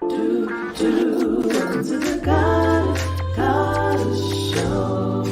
Welcome to the GODDARD'S show.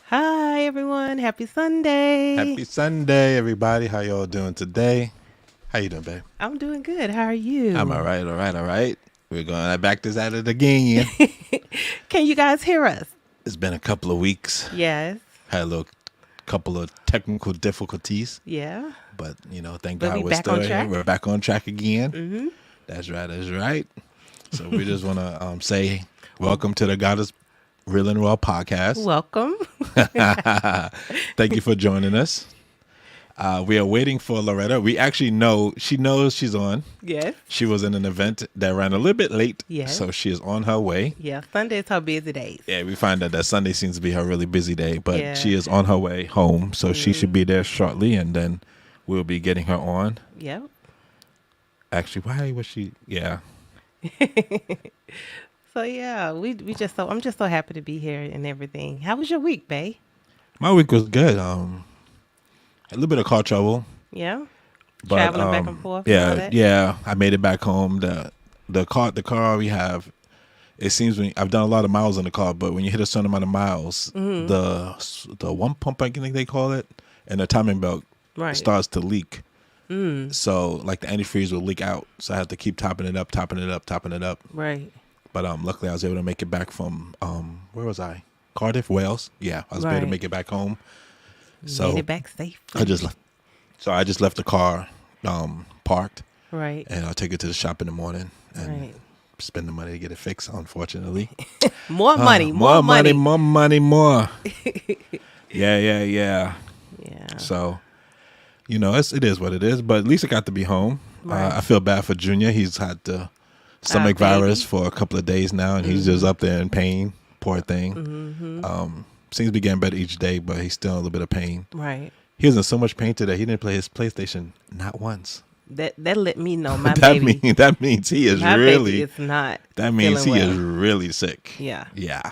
Hi, everyone. Happy Sunday. Happy Sunday, everybody. How y'all doing today? How you doing, babe? I'm doing good. How are you? I'm all right. We're going to back this at it again. Can you guys hear us? It's been a couple of weeks. Yes. Had a couple of technical difficulties. Yeah. But, thank But God we we're back still on here. track? We're back on track again. Mm-hmm. That's right. So we just want to say welcome to the GODDARD'S Real and Raw podcast. Welcome. Thank you for joining us. We are waiting for Larrita. We actually know, she knows she's on. Yes. She was in an event that ran a little bit late. Yes. So she is on her way. Yeah. Sunday is her busy days. Yeah, we find out that Sunday seems to be her really busy day, but Yeah. she is on her way home. So she should be there shortly, and then we'll be getting her on. Yep. Actually, why was she? Yeah. So yeah, I'm just so happy to be here and everything. How was your week, babe? My week was good. A little bit of car trouble. Yeah. But, Traveling back and forth. and all that? Yeah. I made it back home. The car we have, it seems I've done a lot of miles on the car, but when you hit a certain amount of miles, the one pump, I think they call it, and the timing belt Right. starts to leak. So like the antifreeze will leak out. So I have to keep topping it up. Right. But luckily I was able to make it back from where was I? Cardiff, Wales. Yeah, I was able to Right. make it back home. So Made it back safe. I just left the car parked, Right. and I'll take it to the shop in the morning and Right. spend the money to get it fixed. Unfortunately, More money. more money. more. Yeah. Yeah. So, it is what it is. But at least I got to be home. Right. I feel bad for Junior. He's had the stomach baby. virus for a couple of days now, and he's just up there in pain. Poor thing. Seems to be getting better each day, but he's still in a little bit of pain. Right. He was in so much pain today. He didn't play his PlayStation not once. That let me know my that baby. that means he is My really. baby is not. That means he feeling is well. really sick. Yeah. Yeah.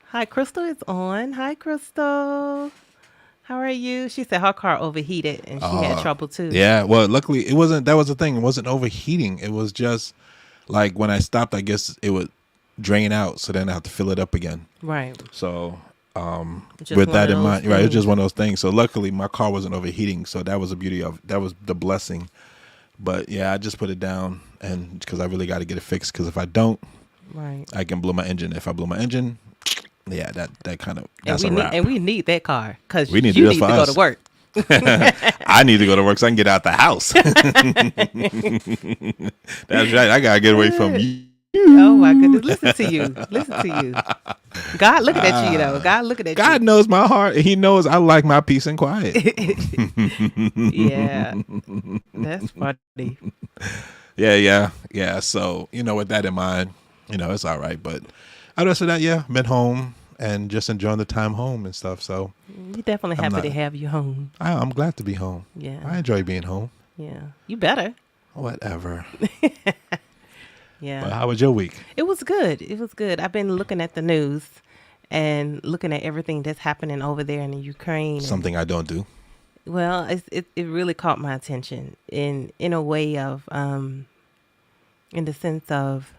Hi, Crystal is on. Hi, Crystal. How are you? She said her car overheated and she had trouble too. Yeah. Well, luckily it wasn't. That was the thing. It wasn't overheating. It was just like when I stopped, I guess it would drain out. So then I have to fill it up again. Right. So Just with one that of in those mind, right? It's things. just one of those things. So luckily my car wasn't overheating. So that was the beauty of that was the blessing. But yeah, I just put it down, and because I really got to get it fixed. Because if I don't, Right. I can blow my engine. If I blow my engine, yeah, that kind of that's and a wrap. we need that car because We need you this need for to go us. to work. I need to go to work so I can get out the house. That's right. I gotta get away from you. Oh my goodness! Listen to you. God looking at you, though. God looking at God you. knows my heart. He knows I like my peace and quiet. Yeah, that's funny. Yeah. So with that in mind, it's all right. But other than that, yeah, been home and just enjoying the time home and stuff. So You definitely I'm happy to not- have you home. I'm glad to be home. Yeah, I enjoy being home. yeah. You better. Whatever. Yeah. But how was your week? It was good. It was good. I've been looking at the news and looking at everything that's happening over there in the Ukraine. Something I don't do. Well, it really caught my attention in a way of in the sense of,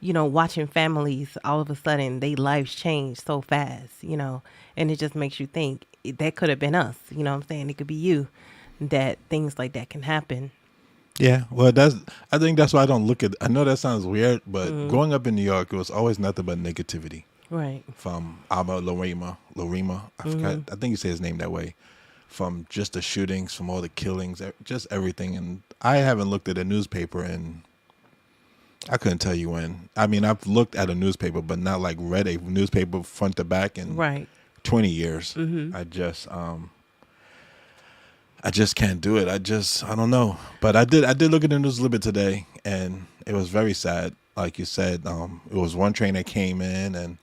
watching families all of a sudden they lives change so fast, and it just makes you think that could have been us. You know what I'm saying? It could be you, that things like that can happen. Yeah, well, I think that's why I don't look at. I know that sounds weird, but growing up in New York, it was always nothing but negativity. Right. From Larrima, I forgot. I think you say his name that way. From just the shootings, from all the killings, just everything. And I haven't looked at a newspaper in, I couldn't tell you when. I mean, I've looked at a newspaper, but not like read a newspaper front to back in 20 years. I just can't do it. I don't know. But I did look at the news a little bit today, and it was very sad. Like you said, it was one train that came in, and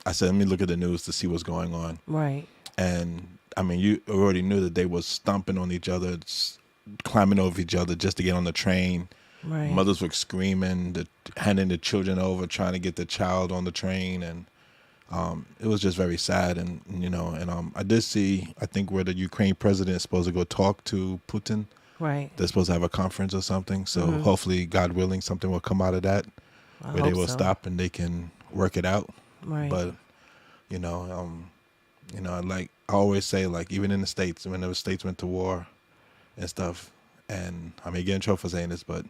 I said, let me look at the news to see what's going on. Right. And I mean, you already knew that they was stomping on each other, climbing over each other just to get on the train. Right. Mothers were screaming, handing the children over, trying to get the child on the train, and it was just very sad. And I did see, I think, where the Ukraine president is supposed to go talk to Putin. Right. They're supposed to have a conference or something. So hopefully, God willing, something will come out of that, where they will stop and they can work it out. Right. But like I always say, like even in the States, when the States went to war and stuff, and I may get in trouble for saying this, but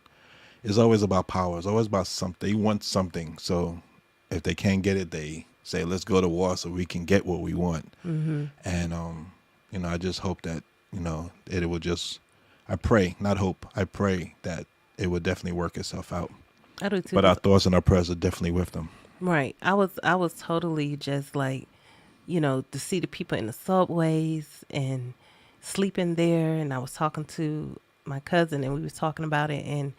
it's always about power. It's always about something. They want something. So if they can't get it, they say, let's go to war so we can get what we want. And, I just hope that, it will just, I pray, not hope, I pray that it would definitely work itself out. I do too. But our thoughts and our prayers are definitely with them. Right. I was totally just like, to see the people in the subways and sleeping there. And I was talking to my cousin and we was talking about it. And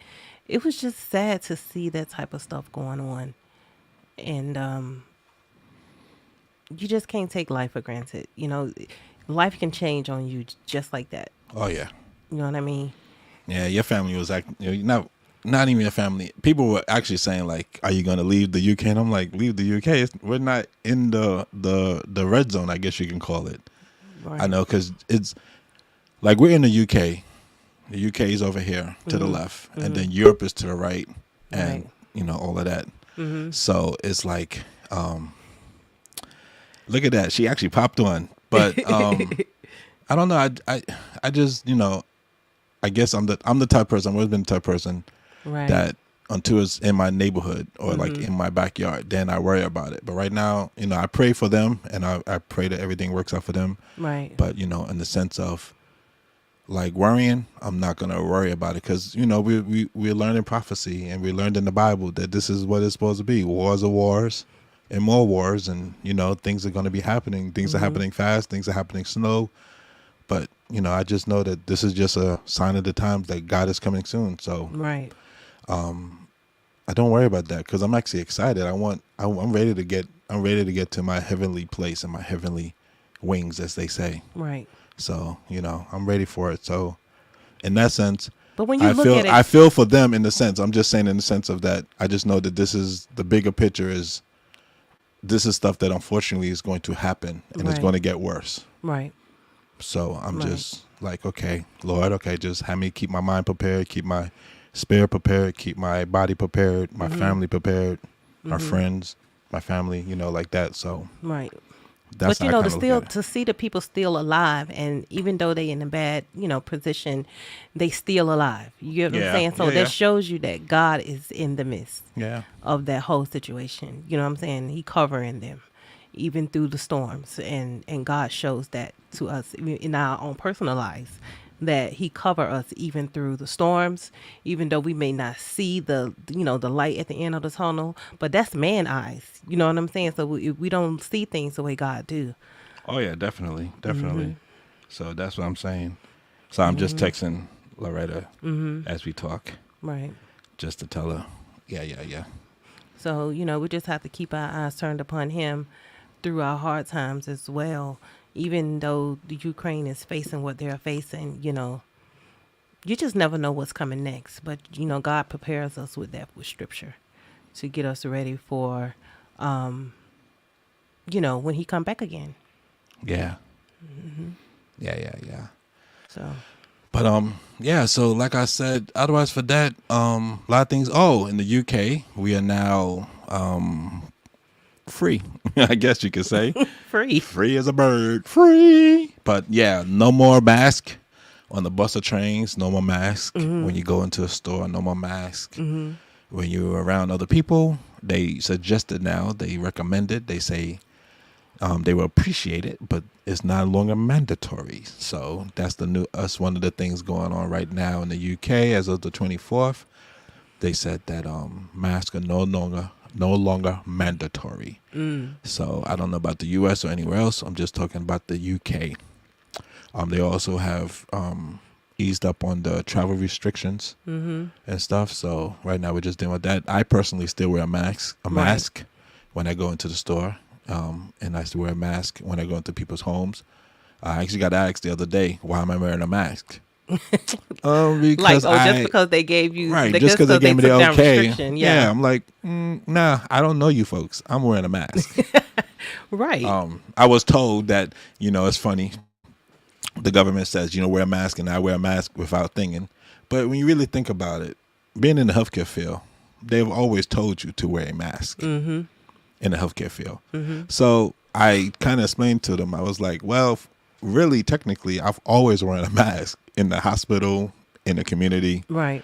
it was just sad to see that type of stuff going on. And you just can't take life for granted. Life can change on you just like that. Oh, yeah. You know what I mean? Yeah, your family was not even your family. People were actually saying, like, are you going to leave the UK? And I'm like, leave the UK? We're not in the red zone, I guess you can call it. Right. I know, because it's like we're in the UK. The UK is over here to the left, and then Europe is to the right, and, all of that. So it's like, look at that. She actually popped on. But I don't know. I just, I guess I'm the type of person, I've always been the type of person that until it's in my neighborhood or like in my backyard, then I worry about it. But right now, I pray for them and I pray that everything works out for them. Right. But, in the sense of like worrying, I'm not going to worry about it because, we learned in prophecy and we learned in the Bible that this is what it's supposed to be. Wars are wars and more wars, and, things are going to be happening. Things are happening fast. Things are happening slow. But, I just know that this is just a sign of the times that God is coming soon. So I don't worry about that because I'm actually excited. I'm ready to get to my heavenly place and my heavenly wings, as they say. Right. So, I'm ready for it. So in that sense, but when you I feel for them in the sense, I'm just saying in the sense of that, I just know that this is the bigger picture is this is stuff that unfortunately is going to happen and it's going to get worse. Right. So I'm just like, okay, Lord, okay, just have me keep my mind prepared, keep my spirit prepared, keep my body prepared, my family prepared, my friends, my family, like that. So that's but to see the people still alive, and even though they in a bad position, they still alive. You get what I'm saying? So that shows you that God is in the midst of that whole situation. You know what I'm saying? He covering them even through the storms, and God shows that to us in our own personal lives, that he cover us even through the storms, even though we may not see the light at the end of the tunnel, but that's man eyes. You know what I'm saying? So we don't see things the way God do. Oh yeah, definitely. So that's what I'm saying. So I'm just texting Larrita as we talk, right? Just to tell her, yeah. So we just have to keep our eyes turned upon him through our hard times as well. Even though the Ukraine is facing what they're facing, you just never know what's coming next. But, God prepares us with scripture to get us ready for, when he come back again. Yeah. Mm-hmm. Yeah. So. But, so like I said, otherwise for that, a lot of things. Oh, in the UK, we are now, free, I guess you could say. Free as a bird. Free. But yeah, no more mask on the bus or trains. No more mask. Mm-hmm. When you go into a store, no more mask. Mm-hmm. When you're around other people, they suggest it now. They recommend it. They say they will appreciate it, but it's no longer mandatory. So that's that's one of the things going on right now in the UK as of the 24th. They said that masks are no longer mandatory. So I don't know about the US or anywhere else. I'm just talking about the UK. They also have eased up on the travel restrictions and stuff. So right now we're just dealing with that. I personally still wear a mask when I go into the store, and I still wear a mask when I go into people's homes. I actually got asked the other day, why am I wearing a mask? Because just because they gave you just because they gave me the okay. Yeah, I'm like, nah, I don't know you folks. I'm wearing a mask. Right. I was told that, it's funny. The government says, wear a mask, and I wear a mask without thinking. But when you really think about it, being in the healthcare field, they've always told you to wear a mask in the healthcare field. Mm-hmm. So I kind of explained to them, I was like, well, really, technically, I've always worn a mask in the hospital, in the community. Right.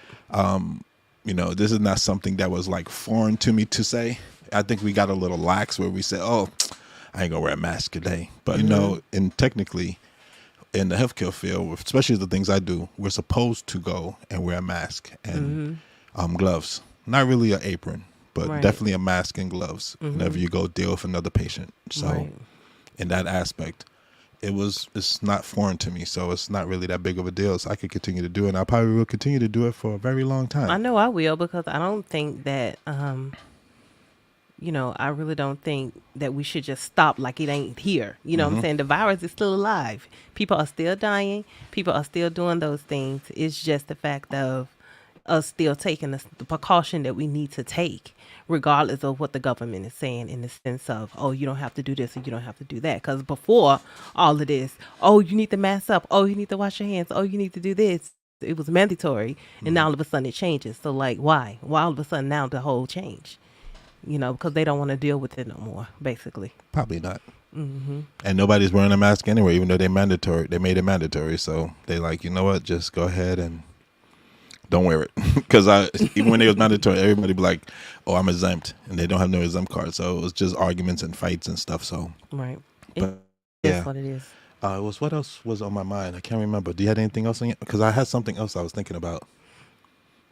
This is not something that was like foreign to me to say. I think we got a little lax where we said, oh, I ain't gonna wear a mask today. But, and technically in the healthcare field, especially the things I do, we're supposed to go and wear a mask and gloves. Not really an apron, but definitely a mask and gloves whenever you go deal with another patient. So in that aspect, it's not foreign to me, so it's not really that big of a deal. So I could continue to do it, and I probably will continue to do it for a very long time. I know I will, because I don't think that, I really don't think that we should just stop like it ain't here. You know what I'm saying? The virus is still alive. People are still dying. People are still doing those things. It's just the fact of us still taking the precaution that we need to take, regardless of what the government is saying, in the sense of, oh, you don't have to do this or you don't have to do that. Because before all of this, oh, you need to mask up. Oh, you need to wash your hands. Oh, you need to do this. It was mandatory. And now all of a sudden it changes. So like, why? Why all of a sudden now the whole change? Because they don't want to deal with it no more, basically. Probably not. Mm-hmm. And nobody's wearing a mask anyway, even though they made it mandatory. So they like, you know what? Just go ahead and don't wear it. Because even when it was mandatory, everybody be like, oh, I'm exempt. And they don't have no exempt card. So it was just arguments and fights and stuff. So right. But, that's what it is. What else was on my mind? I can't remember. Do you have anything else on it? Because I had something else I was thinking about.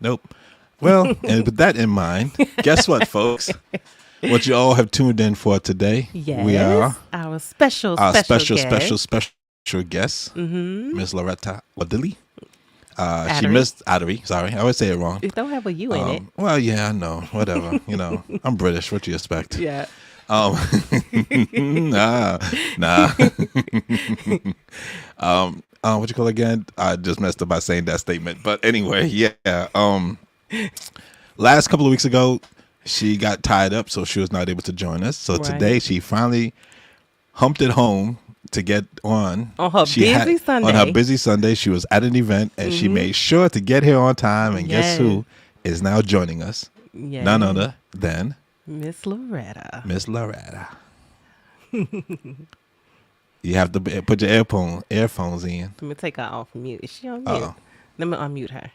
Nope. Well, and with that in mind, guess what, folks? What you all have tuned in for today. Yes. We are our special guest, Miss Larrita Adderley. Adderley. She missed Adderley. Sorry, I always say it wrong. It don't have a U in it. Well, yeah, I know. Whatever. I'm British. What do you expect? Yeah. Nah. What you call it again? I just messed up by saying that statement. But anyway, yeah. Last couple of weeks ago, she got tied up, so she was not able to join us. So today, she finally humped it home to get on. On her Sunday. On her busy Sunday, she was at an event, and she made sure to get here on time. And guess who is now joining us? Yes. None other than Miss Larrita. Miss Larrita. You have to put your earphones in. Let me take her off mute. Is she on mute? Let me unmute her.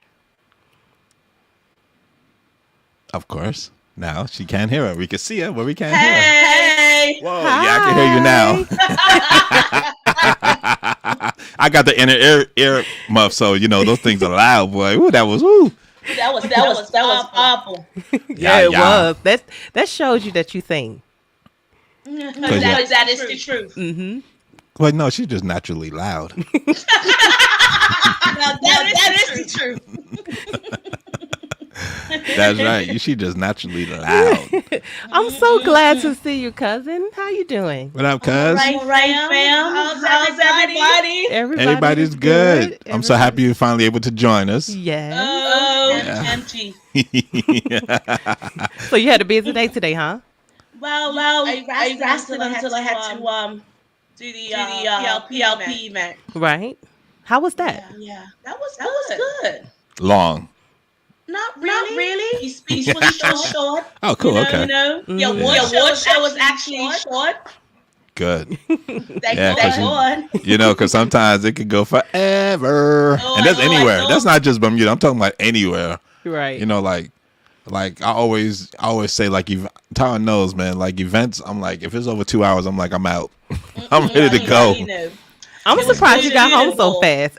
Of course. Now she can't hear her. We can see her, but we can't hear her. Hey! Whoa, yeah, I can hear you now. I got the inner ear muff, so those things are loud, boy. Ooh, that was That was awful. Yeah, it was. That shows you that you sing. That is the truth. Mm-hmm. Well, no, she's just naturally loud. That is the truth. That's right. She just naturally loud. I'm so glad to see you, cousin. How you doing? What up, cuz? All right, fam. How's everybody? Everybody's good. I'm so happy you're finally able to join us. Yes. Oh, empty. So you had a busy day today, huh? Well, I rested until I had to do the PLP event. Right. How was that? Yeah. That was good. Long. Not really. His speech was short. Oh, cool. Okay. The award show was actually short. Good. Thank God. Because sometimes it could go forever. And that's anywhere. That's not just Bermuda. I'm talking about anywhere. Right. Like I always say, like, Tyler knows, man, like events, I'm like, if it's over 2 hours, I'm like, I'm out. I'm ready to go. I'm surprised you got home so fast.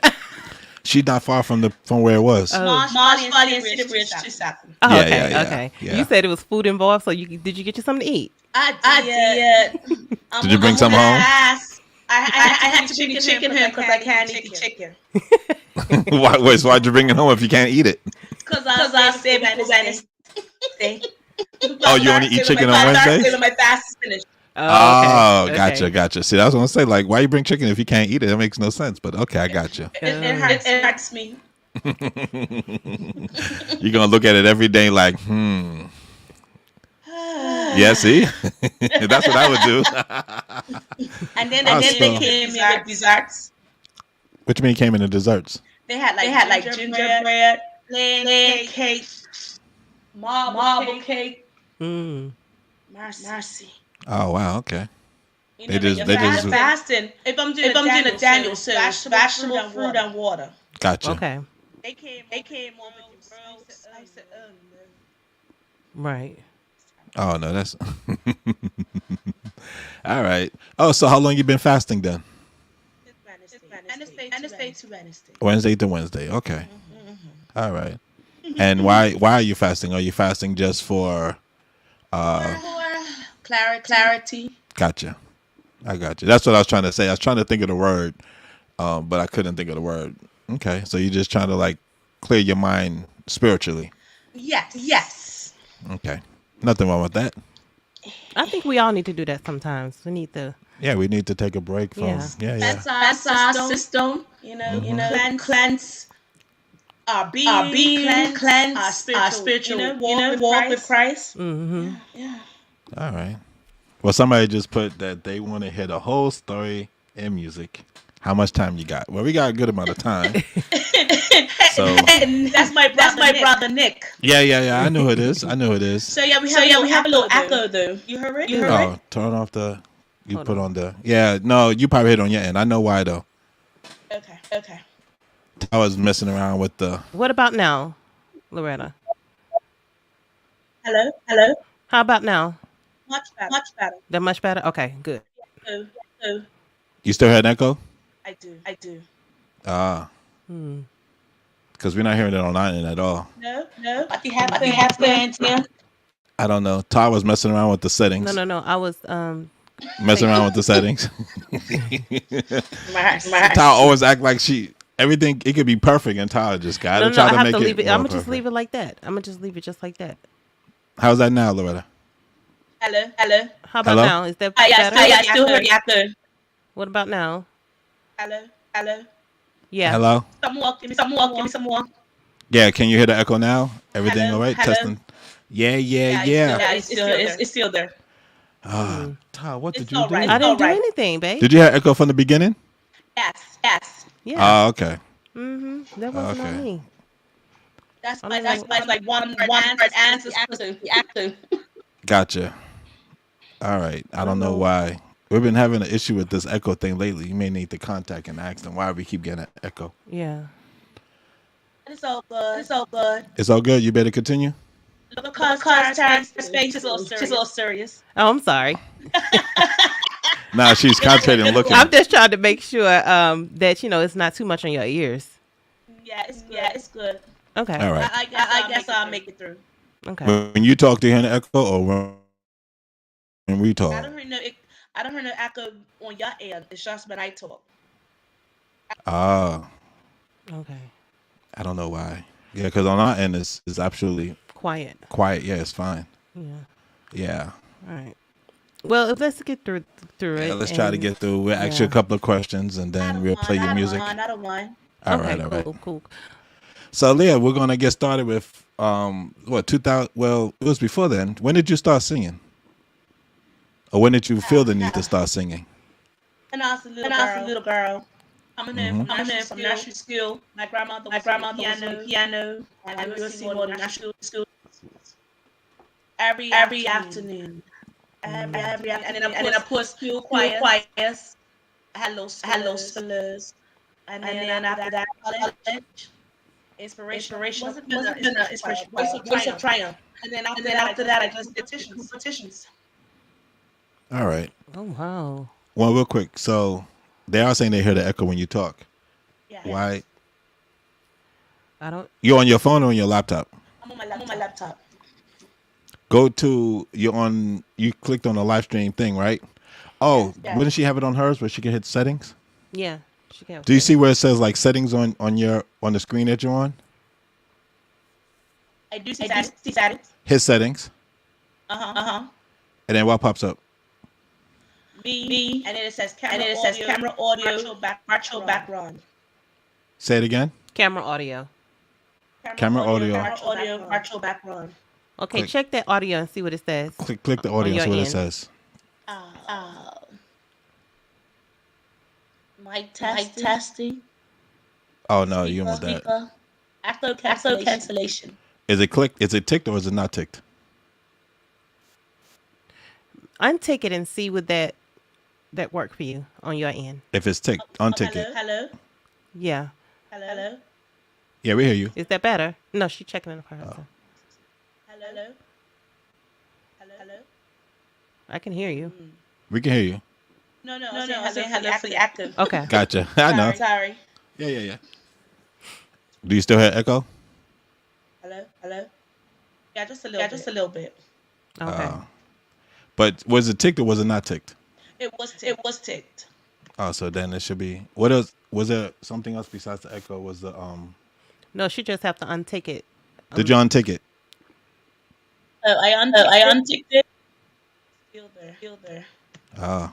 She's not far from where it was. Marsh Valley and City Bridge to Sappin. Oh, okay. You said it was food involved, so did you get you something to eat? I did. Did you bring some home? I had to bring the chicken home because I can't eat the chicken. Why'd you bring it home if you can't eat it? Because I saved it for Wednesday. Oh, you only eat chicken on Wednesday? My fast is finished. Oh, okay. Gotcha. See, I was gonna say, like, why you bring chicken if you can't eat it? That makes no sense. But okay, I got you. It hurts me. You're gonna look at it every day, like, Yeah, see, that's what I would do. And then they came in with desserts. What you mean came in the desserts? They had like gingerbread, plain cake, marble cake. Mercy. Oh wow, okay. They just fasting. If I'm doing a Daniel, so vegetable, fruit, and water. Gotcha. Okay. They came over with bros. I said, oh no. Right. Oh no, that's all right. Oh, so how long you been fasting then? Wednesday to Wednesday. Wednesday to Wednesday. Okay. All right. And why are you fasting? Are you fasting just for clarity? Gotcha. I got you. That's what I was trying to say. I was trying to think of the word, but I couldn't think of the word. Okay, so you're just trying to like clear your mind spiritually. Yes. Okay. Nothing wrong with that. I think we all need to do that sometimes. We need to. Yeah, we need to take a break from. Yeah. That's our system. Cleanse our being, cleanse our spiritual walk with Christ. Mm-hmm. Yeah. All right. Well, somebody just put that they want to hear the whole story in music. How much time you got? Well, we got a good amount of time. So that's my brother Nick. Yeah. I know who it is. So we have a little echo though. You heard it? Oh, turn off the. You Hold put on the. Yeah, no, you probably hit on your end. I know why though. Okay. I was messing around with the. What about now, Larrita? Hello. How about now? Much better. They're much better. Okay, good. You still hear an echo? I do. Ah. Because we're not hearing it on our end at all. No. But you have fans here. I don't know. Todd was messing around with the settings. No. I was messing around with the settings. Todd always act like everything. It could be perfect, and Todd just got to try to make it. I'm gonna just leave it like that. I'm gonna just leave it just like that. How's that now, Loretta? Hello. How about now? Is that better? I still heard you. What about now? Hello. Yeah. Hello. Give me some more. Yeah. Can you hear the echo now? Everything all right? Hello? Testing. Yeah. It's still there. Todd, what did you do? I didn't do anything, babe. Did you hear echo from the beginning? Yes. Yeah. Oh, okay. That wasn't on me. That's like one word answer to the actor. Gotcha. All right. I don't know why. We've been having an issue with this echo thing lately. You may need to contact and ask them why we keep getting an echo. Yeah. It's all good. It's all good. You better continue. Because Tara's face is a little serious. Oh, I'm sorry. Nah, she's concentrating and looking. I'm just trying to make sure that it's not too much on your ears. Yeah, it's good. Okay. All right. I guess I'll make it through. Okay. When you talk, do you hear an echo, or when we talk? I don't hear no echo on your end. It's just when I talk. Ah. Okay. I don't know why. Yeah, because on our end is absolutely quiet. Quiet. Yeah, it's fine. Yeah. Yeah. All right. Well, let's get through it. Yeah, let's try to get through. We'll ask you a couple of questions and then we'll play your music. I don't mind. All right. Cool. So, Leah, we're gonna get started with 2000. Well, it was before then. When did you start singing, or when did you feel the need to start singing? When I was a little girl. Coming in from national school. My grandmother was on piano, and we would sing all the national school every afternoon. And then of course school choirs. I had low scholars. And then after that, college. Inspiration wasn't an inspiration. Voice of triumph. And then after that, I just did competitions. All right. Oh wow. Well, real quick. So they are saying they hear the echo when you talk. Yeah. Why? I don't. You on your phone or on your laptop? I'm on my laptop. Go to you clicked on the live stream thing, right? Oh, yes. Wouldn't she have it on hers where she can hit settings? Yeah, she can. Do you see where it says like settings on the screen that you're on? I do see settings. Hit settings. And then what pops up? Me. And then it says camera audio, virtual background. Say it again. Camera audio. Camera audio, virtual background. Okay, click. Check that audio and see what it says. Click the audio and see what it says. Mic testing. Oh no, you don't want that. After cancellation. Is it ticked or is it not ticked? Untick it and see would that work for you on your end. If it's ticked, untick it. Hello. Yeah. Hello. Yeah, we hear you. Is that better? No, she's checking in for her. Hello. I can hear you. We can hear you. No. I'm saying hello for the active. Okay. Gotcha. I know. Sorry. Yeah. Do you still hear echo? Hello. Yeah, just a little bit. Okay. But was it ticked or was it not ticked? It was ticked. Oh, so then it should be. What else? Was there something else besides the echo? Was the No, she just have to untick it. Did you untick it? I unticked it. Still there. I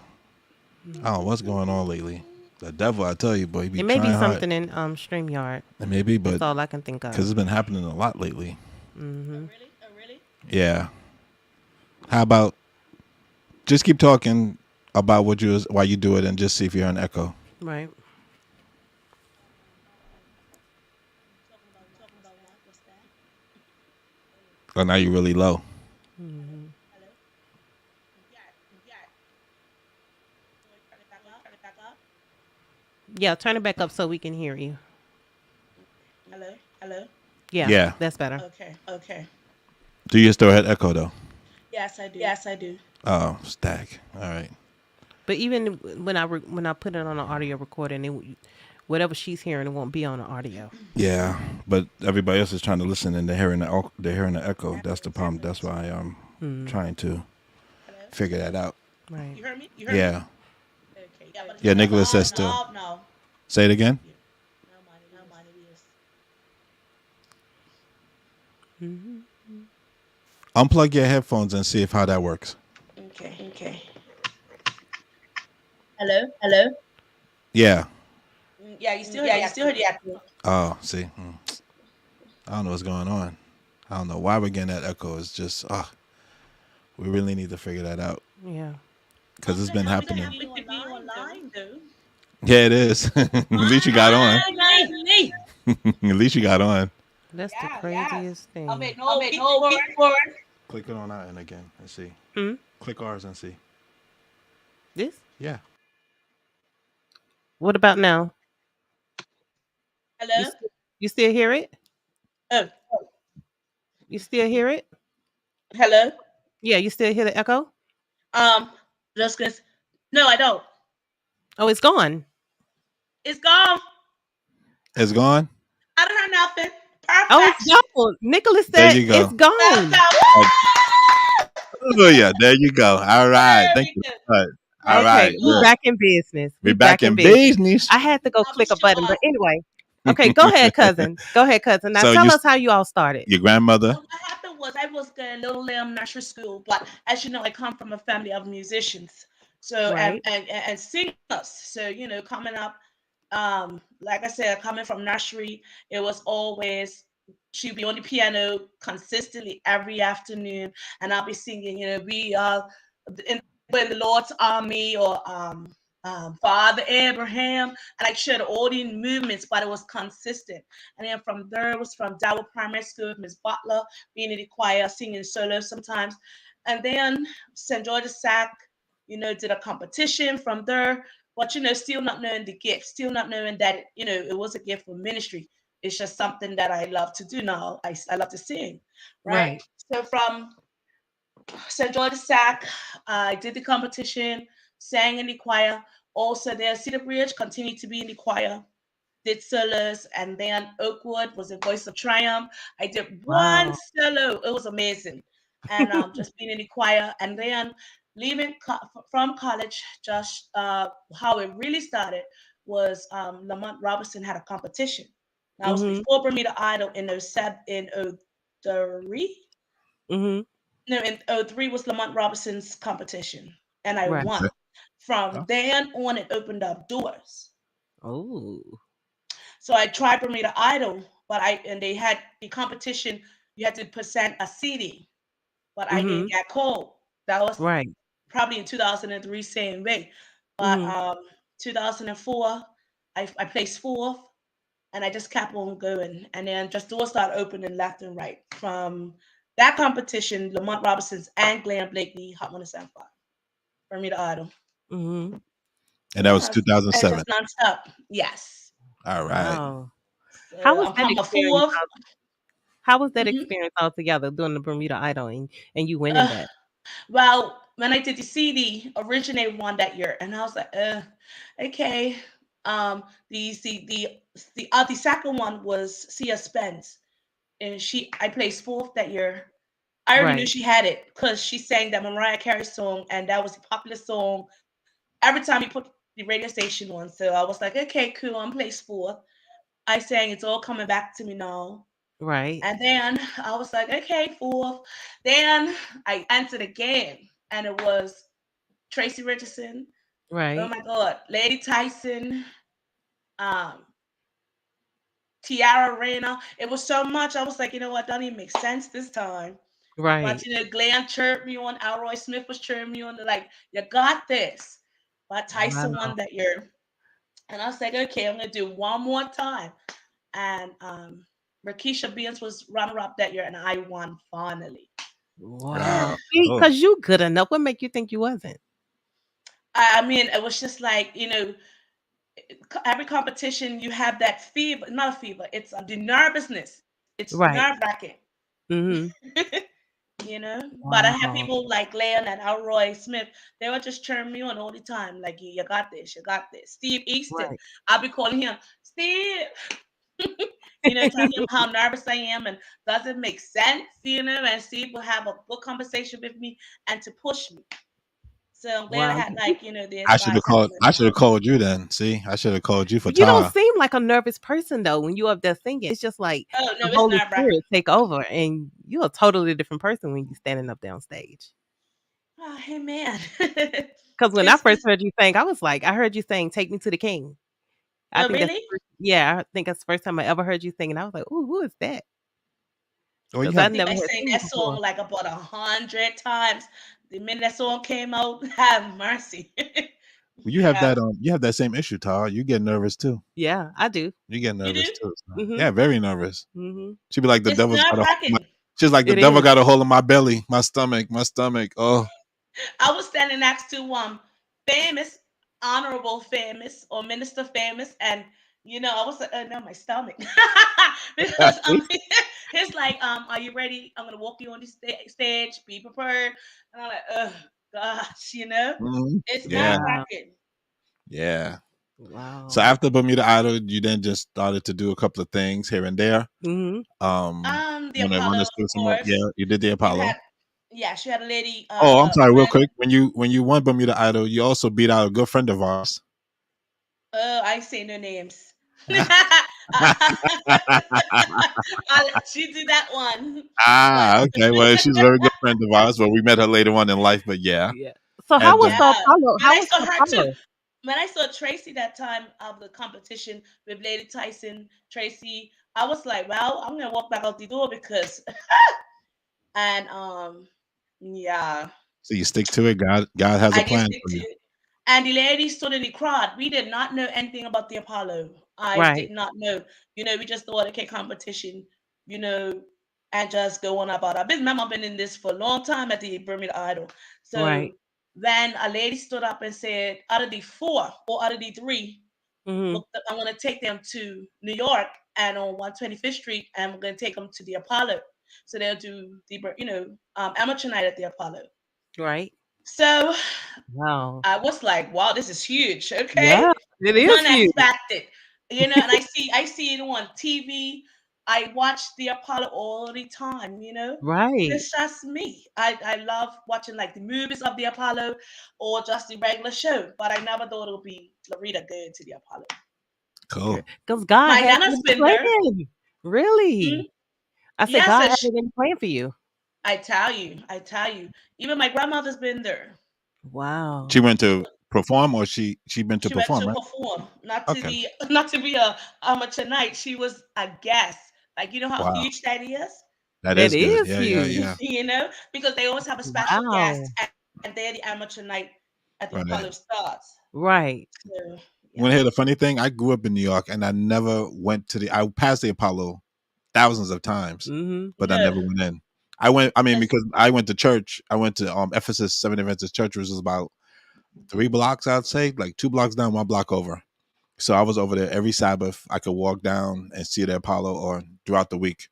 don't know what's going on lately. The devil, I tell you, boy. It may be something in StreamYard. It may be, but that's all I can think of. Because it's been happening a lot lately. Mm-hmm. Oh, really? Yeah. How about just keep talking about why you do it and just see if you're an echo. Right. Oh, now you're really low. Mm-hmm. Yeah, turn it back up so we can hear you. Hello. Yeah. That's better. Okay. Do you still have echo though? Yes, I do. Oh, stack. All right. But even when I put it on an audio recording, whatever she's hearing, it won't be on the audio. Yeah, but everybody else is trying to listen and they're hearing the echo. That's the problem. That's why I'm trying to figure that out. Right. You heard me? Yeah. Okay. Yeah, Nicholas says still. No. Say it again. No, mine it is. Mm-hmm. Unplug your headphones and see how that works. Okay. Hello. Yeah. Yeah, you still heard the echo. Oh, see. I don't know what's going on. I don't know why we're getting that echo. It's just, we really need to figure that out. Yeah. Because it's been happening. Online, dude. Yeah, it is. At least you got on. At least you got on. That's the craziest thing. I'll make no forward. Click it on our end again and see. Click ours and see. This? Yeah. What about now? Hello? You still hear it? Oh. You still hear it? Hello? Yeah, you still hear the echo? Just gonna. No, I don't. Oh, it's gone. It's gone. It's gone? I don't hear nothing. Perfect. Oh, it's gone. Nicholas said There you go. it's gone. Oh, yeah. There you go. All right. Thank you. All right. We're back in business. We're back in business. I had to go click a button, but anyway. Okay, go ahead, cousin. Go ahead, cousin. Now So tell us how you all started. your grandmother. So what happened was I was going Little Lamb Nursery School, but as you know, I come from a family of musicians, so Right. and singers. So coming up, like I said, coming from nursery, it was always she'd be on the piano consistently every afternoon, and I'll be singing. We are in the Lord's Army or Father Abraham, and I showed all these movements, but it was consistent. And then from there, it was from Dowell Primary School with Miss Butler, being in the choir, singing solo sometimes. And then St. George's Sac, did a competition from there, but still not knowing the gift, still not knowing that it was a gift for ministry. It's just something that I love to do now. I love to sing, right? Right. So from St. George's Sac, I did the competition, sang in the choir. Also there, Cedar Bridge continued to be in the choir, did solos, and then Oakwood was a Voice of Triumph. I did one Wow. solo. It was amazing. And just being in the choir. And then leaving from college, just how it really started was Lamont Robinson had a competition. That was Mhm. before Bermuda Idol in 07, in 03. Mhm. No, in '03 was Lamont Robinson's competition, and I Right. won. From Oh, then on, it opened up doors. Oh. So I tried Bermuda Idol, and they had the competition. You had to present a CD, but I didn't Mhm. get called. That was Right. probably in 2003, same way. But Mhm. 2004, I placed fourth, and I just kept on going. And then just doors started opening left and right. From that competition, Lamont Robinson's and Glenn Blakely, Hot 175, Bermuda Idol. Mhm. and that was Yes, and 2007. just nonstop. Yes. All right. Wow. How So was I'm that from a experience? fourth. How was that Mhm. experience altogether doing the Bermuda Idol and you winning that? Well, when I did the CD, originated one that year, and I was like, okay. The second one was Sia Spence, and I placed fourth that year. I already knew Right. she had it because she sang that Mariah Carey song, and that was a popular song. Every time you put the radio station on, so I was like, okay, cool, I'm placed fourth. I sang "It's All Coming Back to Me Now," Right. and then I was like, okay, fourth. Then I answered again, and it was Tracy Richardson. Oh Right. my God, Lady Tyson, um, Tiara Reyna. It was so much. I was like, you know what? Doesn't even make sense this time. But Right. Glenn chirped me on. Alroy Smith was chirping me on. They're like, you got this. But Tyson Wow. won that year, and I was like, okay, I'm gonna do one more time. And Rakisha Beans was runner-up that year, and I won finally. Wow. Wow. See, Oh, because you good enough. What make you think you wasn't? I mean, it was just like every competition you have that fever, not a fever. It's the nervousness. It's Right. nerve wracking. Mhm. But I have Wow. people like Leon and Alroy Smith. They were just cheering me on all the time. Like you got this, you got this. Steve Easton, Right. I'll be calling him Steve. Telling him how nervous I am and does it make sense. And Steve will have a good conversation with me and to push me. So I'm glad I Wow. had these I should have guys having called. my I should have back. called you then. See, I should have called you for You don't Tar. seem like a nervous person though when you up there singing. It's just like Oh no, the it's Holy nerve wracking. Spirit take over and you're a totally different person when you standing up there on stage. Oh, hey man. Because when I first it's heard you sing, I was like, I heard you sing "Take Me to the King." I oh think that's really? yeah, I think that's the first time I ever heard you sing, and I was like, "Ooh, who is that?" Oh, you Because I have Think never I had sang seen you that before. song like about 100 times. The minute that song came out, have mercy. you have Yeah. that you have that same issue, Tar. You get nervous too. Yeah, I do. You get You nervous do? too. So. Mhm. Yeah, very nervous. Mhm. She'd be like the It's devil's got nerve a hold of my. wracking. She's like the It devil is. got a hold of my belly, my stomach, my stomach. Oh, I was standing next to famous, honorable famous, or minister famous, and I was like, oh no, my stomach. Because see? he's like, are you ready? I'm gonna walk you on the stage, be prepared. And I'm like, oh gosh, Mhm. it's nerve Yeah, Wow. wracking. yeah. So Wow. after Bermuda Idol, you then just started to do a couple of things here and there. Mhm. The Want to Apollo, run of us through some more? Yeah, course. you did the You Apollo. had, yeah, she had a lady, Oh, I'm sorry, real Brenda. quick. When you won Bermuda Idol, you also beat out a good friend of ours. I say no names. I'll let you do that one. But Okay. Well, she's a very good friend of ours. Well, we met her later on in life, but yeah. Yeah. So how And was the yeah, Apollo? but How I was saw the her too. Apollo? When I saw Tracy that time of the competition with Lady Tyson, Tracy, I was like, well, I'm gonna walk back out the door because, and yeah, so you stick to it. God has a I did plan stick for to you. it. And the lady stood in the crowd. We did not know anything about the Apollo. I did Right. not know. We just thought, okay, competition, you know, and just go on about our business. Remember, I've been in this for a long time at the Bermuda Idol. So Right. then a lady stood up and said, out of the four or out of the three, Mhm. I'm going to take them to New York and on 125th Street, and I'm going to take them to the Apollo. So they'll do the, amateur night at the Apollo. Right. So Wow. I was like, wow, this is huge. Okay. Yeah, it is huge. Unexpected. And I see it on TV. I watch the Apollo all the time. Right. It's just me. I love watching like the movies of the Apollo or just the regular show, but I never thought it would be Larrita going to the Apollo. Cool. Because God My had it nana's in the been there. plan. Really? Mm, I said yes, God and had it in the plan for you. I tell you, even my grandmother's been there. She Wow. went to perform, or she been to She went perform, to right? perform, not to Okay. be not to be a amateur night. She was a guest. Like how Wow. huge that is. That That is good. is Yeah, yeah, huge. yeah. Because they always have a special guest, Wow. and they're the amateur night at the Right. Apollo starts. Right. So You want yeah, to hear the funny thing? I grew up in New York, and I never went to I passed the Apollo thousands of times, Mhm. but I no, never went in. I went. I mean, that's because I went to church. I went to Ephesus Seventh Adventist Church, which was about 3 blocks, I'd say, like 2 blocks down, 1 block over. So I was over there every Sabbath. I could walk down and see the Apollo, or throughout the week.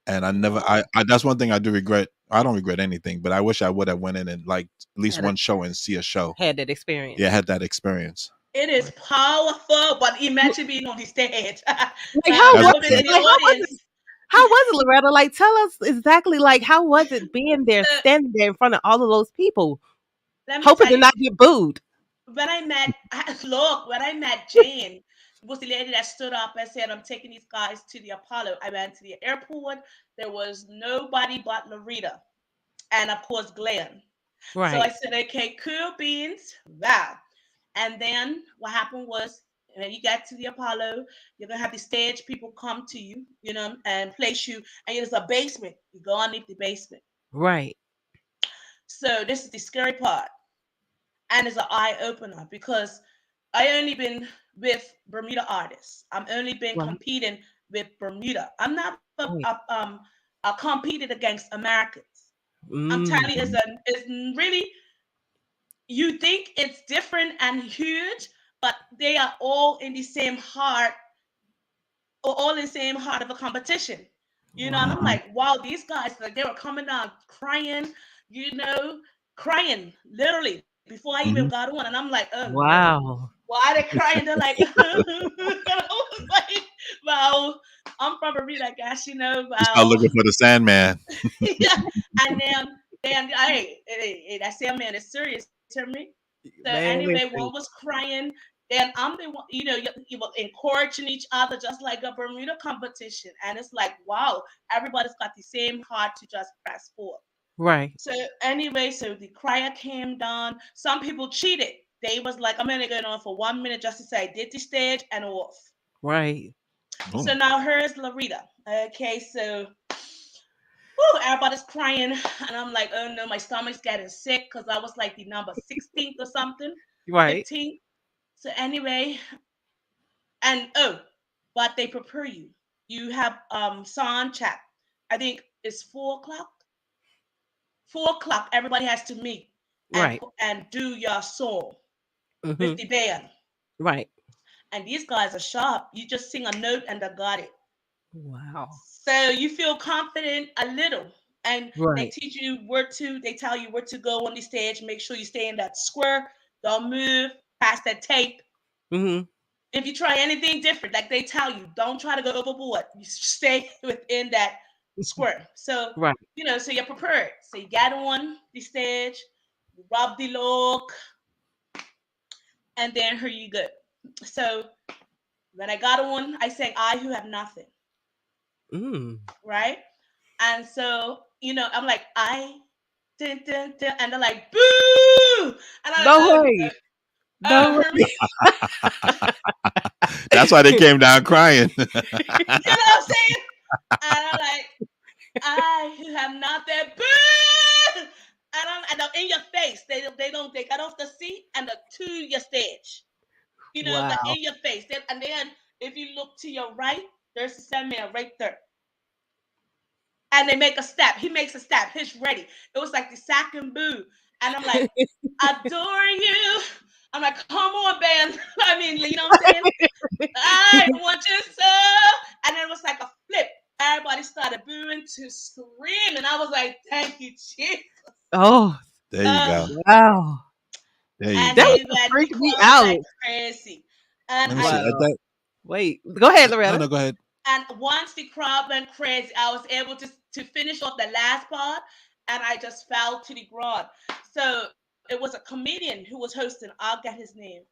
And I never. wow. I that's one thing I do regret. I don't regret anything, but I wish I would have went in and like at least Had a, one show and see a show. had that Yeah, I experience. had that experience. It is powerful, but imagine being on the stage. Like how That's was what I've I'm been in saying. it? the Like how was it? audience. How was it, Loretta? Like tell us exactly like how was it being there, So standing there in front of all of those people, let me hoping tell to you, not get booed. when I met look, when I met Jane, was the lady that stood up and said, I'm taking these guys to the Apollo. I went to the airport. There was nobody but Larita and of course Glenn. So I Right. said, okay, cool beans. Wow. And then what happened was when you get to the Apollo, you're gonna have the stage people come to you, and place you, and there's a basement. You go underneath the basement. Right. So this is the scary part. And it's an eye opener because I only been with Bermuda artists. I'm only been Right. competing with Bermuda. I'm not Right. competed against Americans. I'm telling you, Mm. it's really, you think it's different and huge, but they are all in the same heart, or all in the same heart of a competition. And I'm Wow. Hmm. like, wow, these guys, like, they were coming down crying, you know, crying literally before I even Hmm. got on. And I'm like, oh no. Wow. Why they crying? They're like, I was like, well, I'm from Bermuda, I guess, You start well, looking for the Sandman. yeah. And then, hey, that Sandman is serious to me. So Man, anyway, listen. one was crying. Then I'm the one, you were encouraging each other just like a Bermuda competition. And it's like, wow, everybody's got the same heart to just press forward. Right. So anyway, so the crier came down. Some people cheated. They was like, I'm gonna go on for 1 minute just to say I did the stage and off. Right. Oh, So now here's Larita. Okay, so whew, everybody's crying, and I'm like, oh no, my stomach's getting sick because I was like the number 16th or something, Right. 15th. So anyway, and oh, but they prepare you. You have sound check. I think it's 4 o'clock. 4 o'clock, everybody has to meet and Right. do your song with Mhm. the band. Right. And these guys are sharp. You just sing a note and they got it. Wow. So you feel confident a little. And they Right. teach you they tell you where to go on the stage. Make sure you stay in that square. Don't move past that tape. Mhm. If you try anything different, like they tell you, don't try to go overboard. You stay within that square. So, Right. so you're prepared. So you get on the stage, you rub the log, and then here you go. So When I got on, I sang "I Who Have Nothing," Mm. right? And so, I'm like, dun, dun, dun, and they're like, boo! And I'm like, No way. No way. Hermie, That's why they came down crying. you know what I'm saying? And I'm like, I who have not that boo! And I'm in your face. They got off the seat and the to your stage. The Wow. in your face. And then if you look to your right, there's the same man right there. And they make a step. He makes a step. He's ready. It was like the sack and boo. And I'm like, adore you. I'm like, come on, band. I mean, you know what I'm saying? I want you so. And it was like a flip. Everybody started booing to scream. And I was like, thank you, Jesus. Oh, There you Uh, go. wow. There you and That go. would they went, the freak me crowd went like out. crazy. And Let me see. I Wow. That, Wait. Go ahead, no, Loretta. no, go ahead. and once the crowd went crazy, I was able to finish off the last part, and I just fell to the ground. So it was a comedian who was hosting. I'll get his name,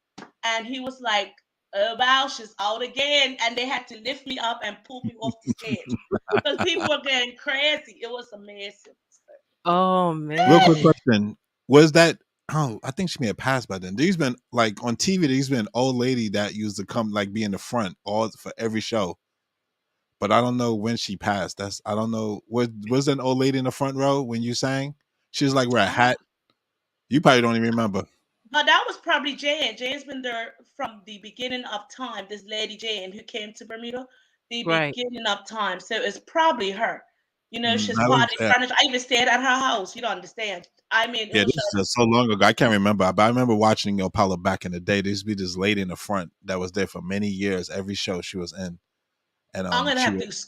and he was like, "Oh wow, she's out again," and they had to lift me up and pull me off the stage because people were getting crazy. It was amazing. Oh Real quick man. question: was that? Oh, I think she may have passed by then. There's been like on TV. There's been an old lady that used to come like be in the front all for every show, but I don't know when she passed. That's I don't know. Was there an old lady in the front row when you sang? She was like wear a hat. You probably don't even remember. But that was probably Jane. Jane's been there from the beginning of time. This lady Jane who came to Bermuda, the Right. beginning of time. So it's probably her. She's I part of was, the furniture. I even stayed at her house. You don't understand. I mean, it yeah, was this is so long ago. I can't remember, but I remember watching Opala back in the day. There used to be this lady in the front that was there for many years. Every show she was in, and I'm gonna she have would to.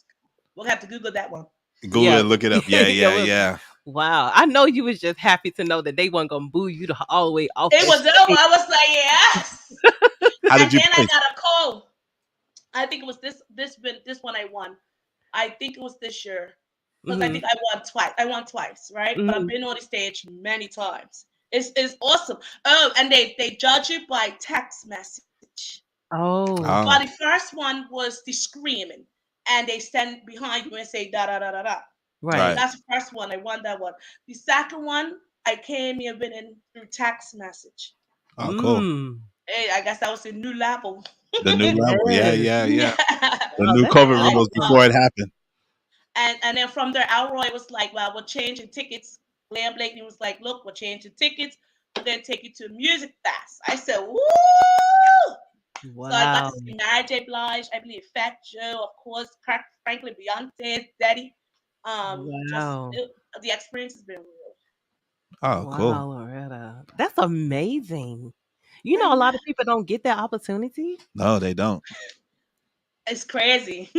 We'll have to Google that one. Google Yeah. it, look it up. Yeah, Yeah, yeah, yeah. wow. I know you was just happy to know that they weren't gonna boo you all the way off It that was over. stage. I was like, yes. How And did you then I place? got a call. I think it was this one I won. I think it was this year because I Mm-hmm. think I won twice. I won twice, right? But I've Mm-hmm. been on the stage many times. It's awesome. Oh, and they judge you by text message. Oh, Oh, But the first one was the screaming, and they stand behind you and say da da da da da. right. right. That's the first one. I won that one. The second one, I came here winning through text message. Oh, cool. Mm. Hey, I guess that was a new level. The new level. Yeah, Yes. yeah, yeah. Yeah. The Wow, new that's COVID I rules awesome. before it happened. and then from there, Alroy was like, "Well, we're changing tickets." Glenn Blakeney was like, "Look, we're changing tickets. We're gonna take you to a music fest." I said, "Woo!" So I got Wow. to see Mary J. Blige, I believe Fat Joe, of course, Kirk Franklin, Beyonce, Daddy. Just Wow. the experience has been real. Oh, cool. Wow, Loretta. That's amazing. You know, a lot of people don't get that opportunity. No, they don't. It's crazy.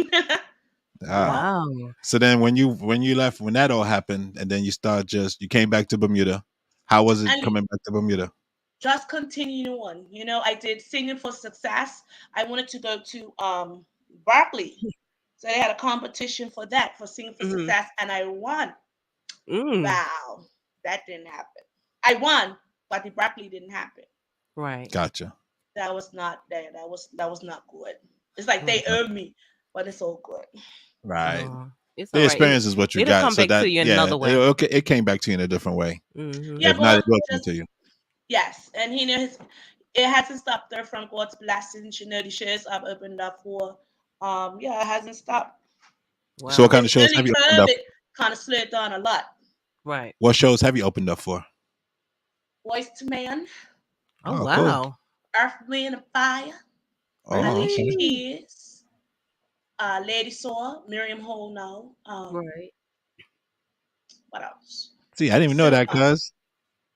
Ah. Yeah. Wow. So then when you left when that all happened and then you came back to Bermuda. How was it And coming back to Bermuda? just continue on. I did singing for success. I wanted to go to Berkeley. So they had a competition for that, for singing for Mm-hmm. success, and I won. Mm. Wow. That didn't happen. I won, but the Berkeley didn't happen. Right. Gotcha. That was not there. That was not good. It's like they Right. owe me, but it's all good. Right. It's all The right. experience is what you It'll got. come So back to that you in yeah, another way. it came back to you in a different way. Mm-hmm. Yeah, If not, God it will come just to you. yes, and he knows it hasn't stopped there from God's blessings. The shares I've opened up for. Yeah, it hasn't stopped. So what Wow. kind of It's shows only have you opened up? COVID kind of slowed down a lot. Right. What shows have you opened up for? Voice to Man, Oh, Oh, cool. wow. Earth, Wind, and Fire, Oh, Alicia okay. Really? Keys, Lady Saw, Miriam Hole now. Right. What else? See, I didn't even know So that, cuz.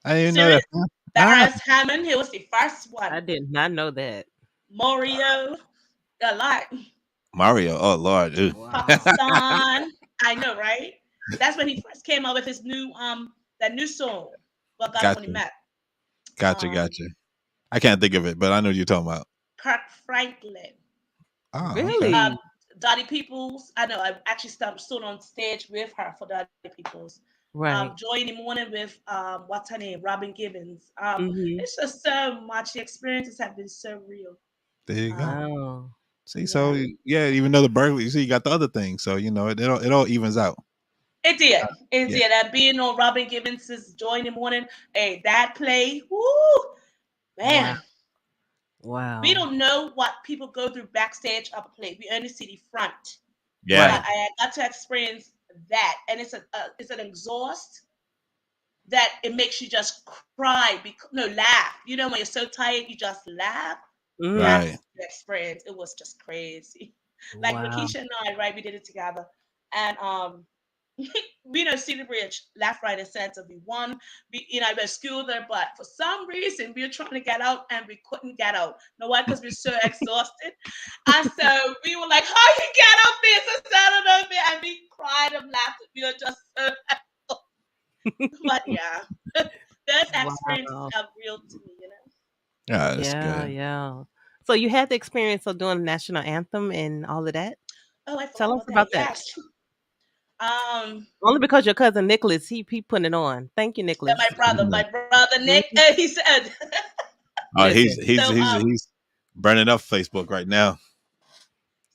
I didn't even know serious. that. Huh? Ah, That Hammond, he was the first I one. did not know that. Mario, a lot. Mario. Oh Lord. Ew. Wow. Pakistan. I know, right? That's when he first came out with his new that new song. What got up on the Gotcha. map. Gotcha. Um, Gotcha. I can't think of it, but I know what you're talking about. Kirk Franklin. Oh, okay. Um, Really? Dottie Peoples. I know. I actually stood on stage with her for Dottie Peoples. Right. Joy in the Morning with what's her name, Robin Gibbons. Mm-hmm. It's just so much. The experiences have been so real. There you go. Um, Wow. See, so yeah, even though the burglary, you see, you got the other thing, so it all evens out. It did. It did. And being on Robin Gibbons' Joy in the Morning, hey, that play, woo, man. Wow. We don't know what people go through backstage of a play. We only see the front. Yeah. But I got to experience that, and it's an exhaust that it makes you just cry, laugh. You know, when you're so tired, you just laugh. That's Right. the experience. It was just crazy. Like Wow. Lakeisha and I, right? We did it together, and Cedar Bridge, left, right, and center. We won. I was school there, but for some reason, we were trying to get out and we couldn't get out. You know why? Because we're so exhausted. And so we were like, how you get up there? So stand over there. And we cried and laughed. We were just so but yeah, those experiences are real to me, Yeah, that's good. Yeah. So you had the experience of doing the national anthem and all of that? Oh, I Tell forgot us about that. Yes. Only because your cousin Nicholas, he putting it on. Thank you, Nicholas. My brother Nick, he said. He's burning up Facebook right now.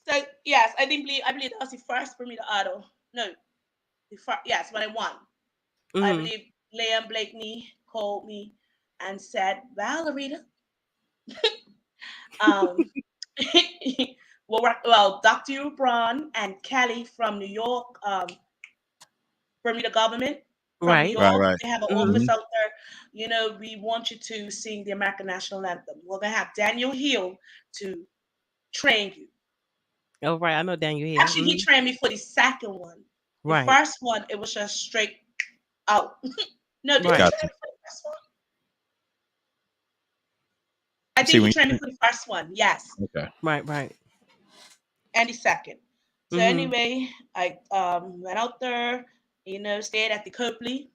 So yes, I believe that was the first Bermuda Idol. No, yes, when I won. I believe Liam Blakeney called me and said, "Well, Larrita, well, Dr. Braun and Kelly from New York, Bermuda government from New York, Right. they have an office out there. We want you to sing the American national anthem. We're gonna have Daniel Hill to train you." Oh, right. I know Daniel Hill. Actually, he trained me for the second one. The first one, it was just straight out. No, did he train me for the first one? I think he trained me for the first one. Yes. Okay. Right. And the second. So anyway, I went out there, stayed at the Copley.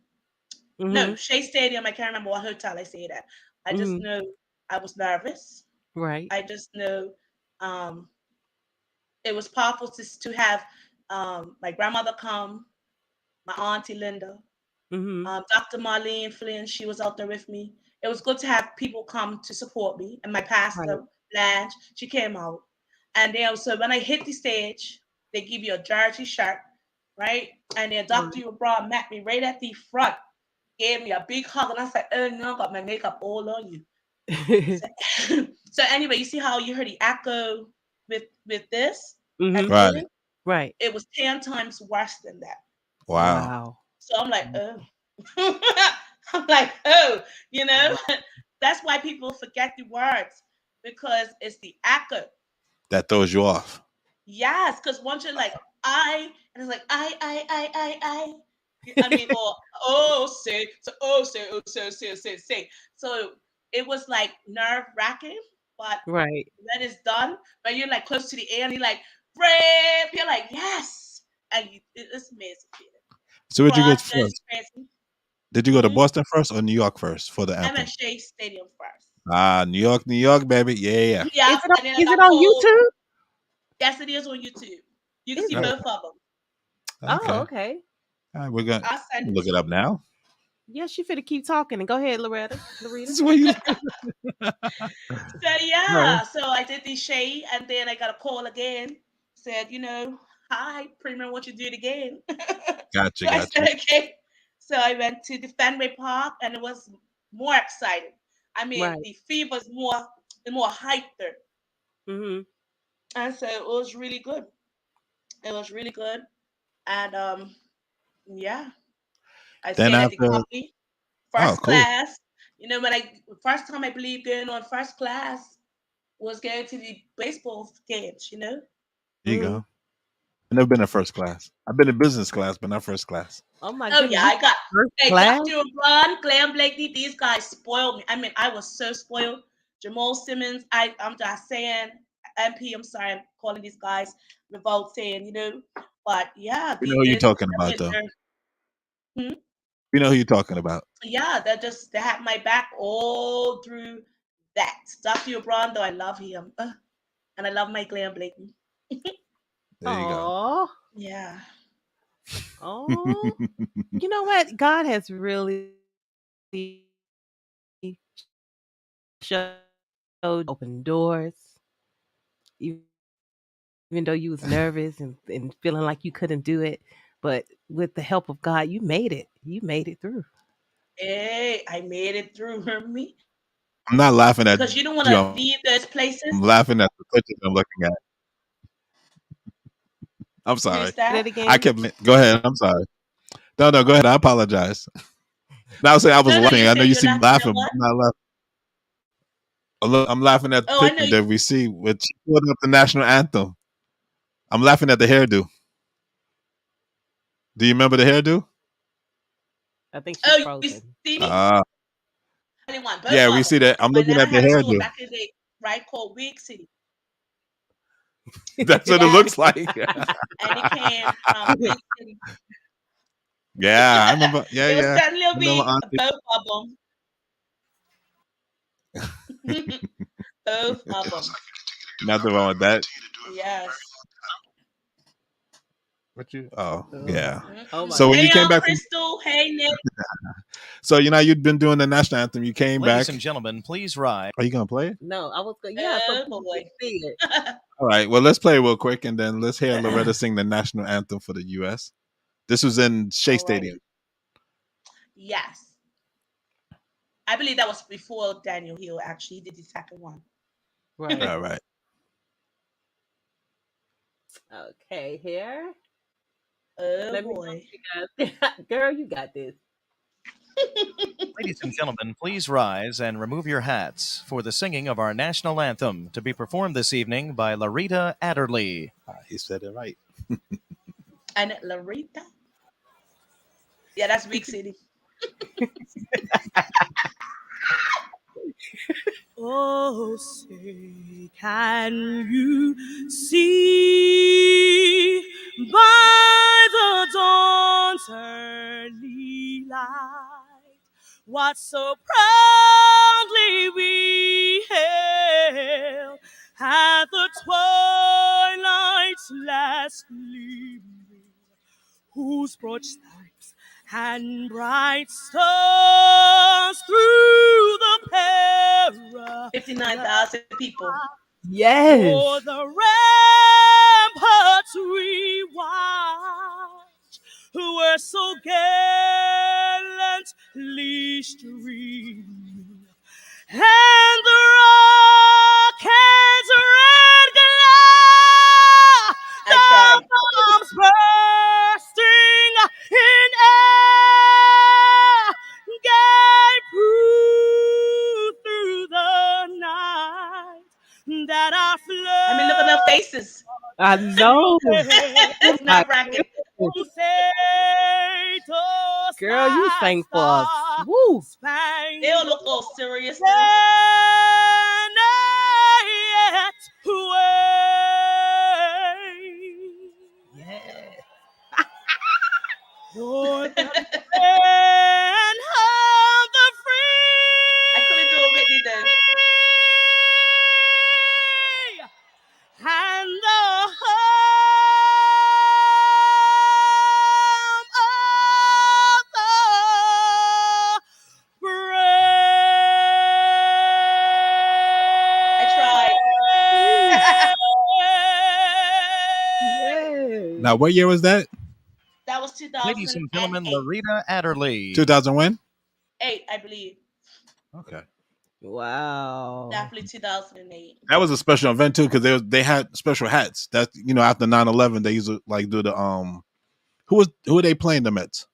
No, Shea Stadium. I can't remember what hotel I stayed at. I just know I was nervous. Right. I just know it was powerful to have my grandmother come, my auntie Linda, Dr. Marlene Flynn. She was out there with me. It was good to have people come to support me, and my pastor Blanche. She came out, and then so when I hit the stage, they give you a jersey shirt, right? And then Dr. Brown met me right at the front, gave me a big hug, and I said, "Oh no, I got my makeup all on you." So anyway, you see how you heard the echo with this? Right. It was 10 times worse than that. Wow. So I'm like, oh. I'm like, oh, that's why people forget the words, because it's the echo that throws you off. Yes, because once you're like, and it's like, I mean, or say. So it was like nerve wracking, but when it's done, when you're like close to the air and you're like, brave, you're like, yes. And it's amazing. So where'd you go first? Did you go to Boston first or New York first for the anthem? I went Shea Stadium first. New York, baby. Yeah. Yeah. Is it on YouTube? Yes, it is on YouTube. You can see both of them. Oh, okay. All right, we're gonna look it up now. Yeah, she finna keep talking and go ahead, Larrita. So yeah, so I did the Shea, and then I got a call again. Said, hi, Premier, want you to do it again? Gotcha. I said, okay. So I went to the Fenway Park, and it was more exciting. I mean, the fever was more hyped there. And so it was really good. It was really good, and yeah, I stayed at the company first class. When first time I believe going on first class was going to the baseball games. There you go. I've never been in first class. I've been in business class, but not first class. Oh my goodness! Yeah, I got Dr. Ron, Glenn Blakely. These guys spoiled me. I mean, I was so spoiled. Jamal Simmons. I'm just saying. MP. I'm sorry, I'm calling these guys without saying, But yeah, you know who you're talking about, though. You know who you're talking about. Yeah, they had my back all through that. Dr. Brown, though, I love him, and I love my Glenn Blakely. There you go. Yeah. Oh, you know what? God has really showed open doors. even though you was nervous and feeling like you couldn't do it, but with the help of God, you made it. You made it through. Hey, I made it through me. I'm not laughing at Because you don't want you. to leave those places. I'm laughing at the pictures I'm looking at. I'm sorry. Say that again. I kept. Go ahead. I'm sorry. No, go ahead. I apologize. Now I say I was laughing. I know you see me laughing, but I'm not laughing. I'm laughing at the picture that we see with putting up the national anthem. I'm laughing at the hairdo. Do you remember the hairdo? I think she's frozen. You see me? Yeah, we see that. I'm looking at the hairdo. Back in the day, right, called Wig City. That's what it looks like. And it came from Wig City. Yeah, I remember. Yeah, it was yeah. certainly a big both of them. Both of them. Nothing wrong with that. Yes. What you? Oh, yeah. Oh my so when hey, you came back, Crystal. Hey, Nick. So you'd been doing the national anthem. You came back. Ladies and gentlemen, please rise. Are you gonna play it? No, I was gonna. Yeah, so boy. See it. All right. Well, let's play real quick, and then let's hear Larrita sing the national anthem for the U.S. This was in Shea Stadium. Yes. I believe that was before Daniel Hill actually did the second one. Right. All right. Okay, here. Oh boy. Girl, you got this. Ladies and gentlemen, please rise and remove your hats for the singing of our national anthem to be performed this evening by Larrita Adderley. He said it right. And Larrita? Yeah, that's Big City. Oh, say, can you see by the dawn's early light what so proudly we hailed at the twilight's last gleaming, whose broad stripes and bright stars through the 59,000 people. Yes. For the ramparts we watched, who were so gallantly streaming, and the rocket's red glare, the bombs bursting in air, gave proof through the night that our flag. I mean, look at their faces. I know. It's not bracket. Girl, you sang for us. Woo. They all look all serious. Yeah. Lord, the land of the free. I couldn't do a Whitney then. And the home of the brave. I tried. Now, what year was that? That was 2008. Ladies and gentlemen, Larrita Adderley. 2000 when? 8, I believe. Okay. Wow. Definitely 2008. That was a special event too, because they had special hats. That after 9/11, they used to do the who are they playing them at?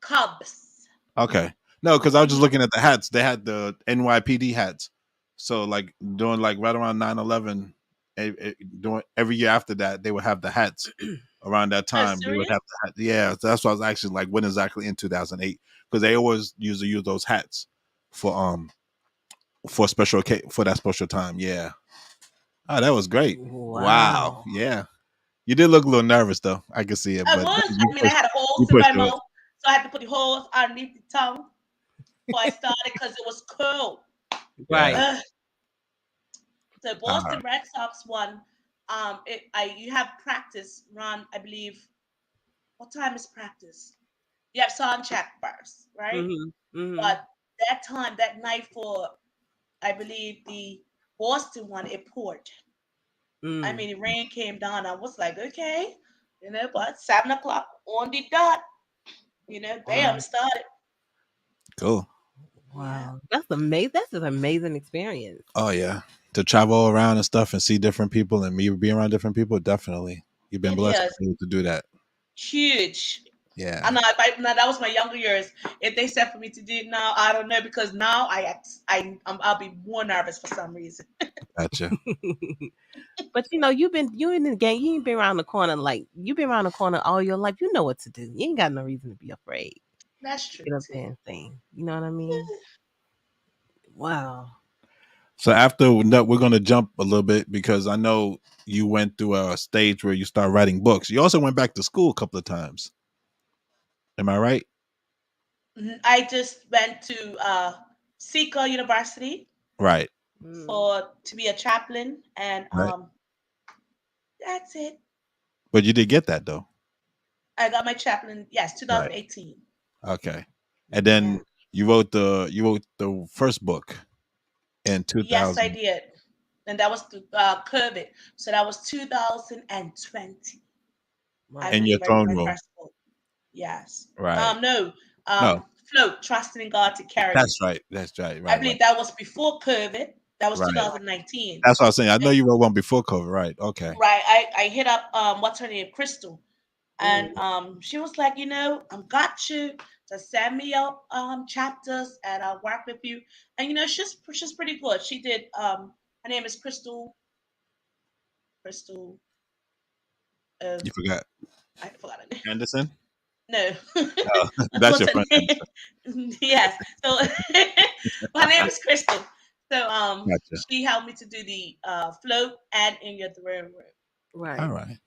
Cubs. Okay. No, because I was just looking at the hats. They had the NYPD hats. So during right around 9/11, during every year after that, they would have the hats. Around that time, they would have the hat. Yeah, that's why I was actually when exactly in 2008, because they always used to use those hats for that special time. Yeah. Oh, that was great. Wow. Yeah. You did look a little nervous though. I could see it. I I had a hole in my mouth, so I had to put the holes underneath the tongue before I started because it was cold. Right. So Boston Red Sox won. You have practice run, I believe. What time is practice? You have sound check first, right? Mm-hmm. But that night for, I believe, the Boston one, it poured. I mean, the rain came down. I was like, okay, but 7 o'clock on the dot, bam, Wow. it started. Cool. Yeah. Wow. That's amazing. That's an amazing experience. Oh yeah, to travel around and stuff and see different people and me be around different people, definitely. You've been It blessed is to be able to do that. huge. I Yeah, know. Now that was my younger years. If they said for me to do it now, I don't know because now I'll be more nervous for some reason. gotcha. But you in the game. You ain't been around the corner like you've been around the corner all your life. You know what to do. You ain't got no reason to be afraid. That's true Get up too. there and sing. You know what I mean? Wow. So after that, we're gonna jump a little bit because I know you went through a stage where you start writing books. You also went back to school a couple of times. Am I right? I just went to Seeker University Right. for to be a chaplain, and Right. that's it. But you did get that though. I got my chaplain. Yes, Right. 2018. Okay. And Yeah. then you wrote the first book in Yes, I 2000. did, and that was the COVID. So that was 2020. I Wow. In your believe I wrote throne my room. first book. Yes. Right. No. No, Float, trusting in God to carry me. that's right. That's right. I Right. believe Right. that was before COVID. That was Right. 2019. That's what I was saying. I know you wrote one before COVID. Right. Okay. Right. I hit up what's her name, Crystal, and Mm. she was like, I'm got you to send me up chapters, and I'll work with you. And she's pretty good. She did her name is Crystal. Uh, You forgot I forgot her name. Anderson. No, Oh, that's what's your her friend Anderson. name? Yes. So her name is Crystal. So Gotcha. she helped me to do the float and in your throne room. All Right. right.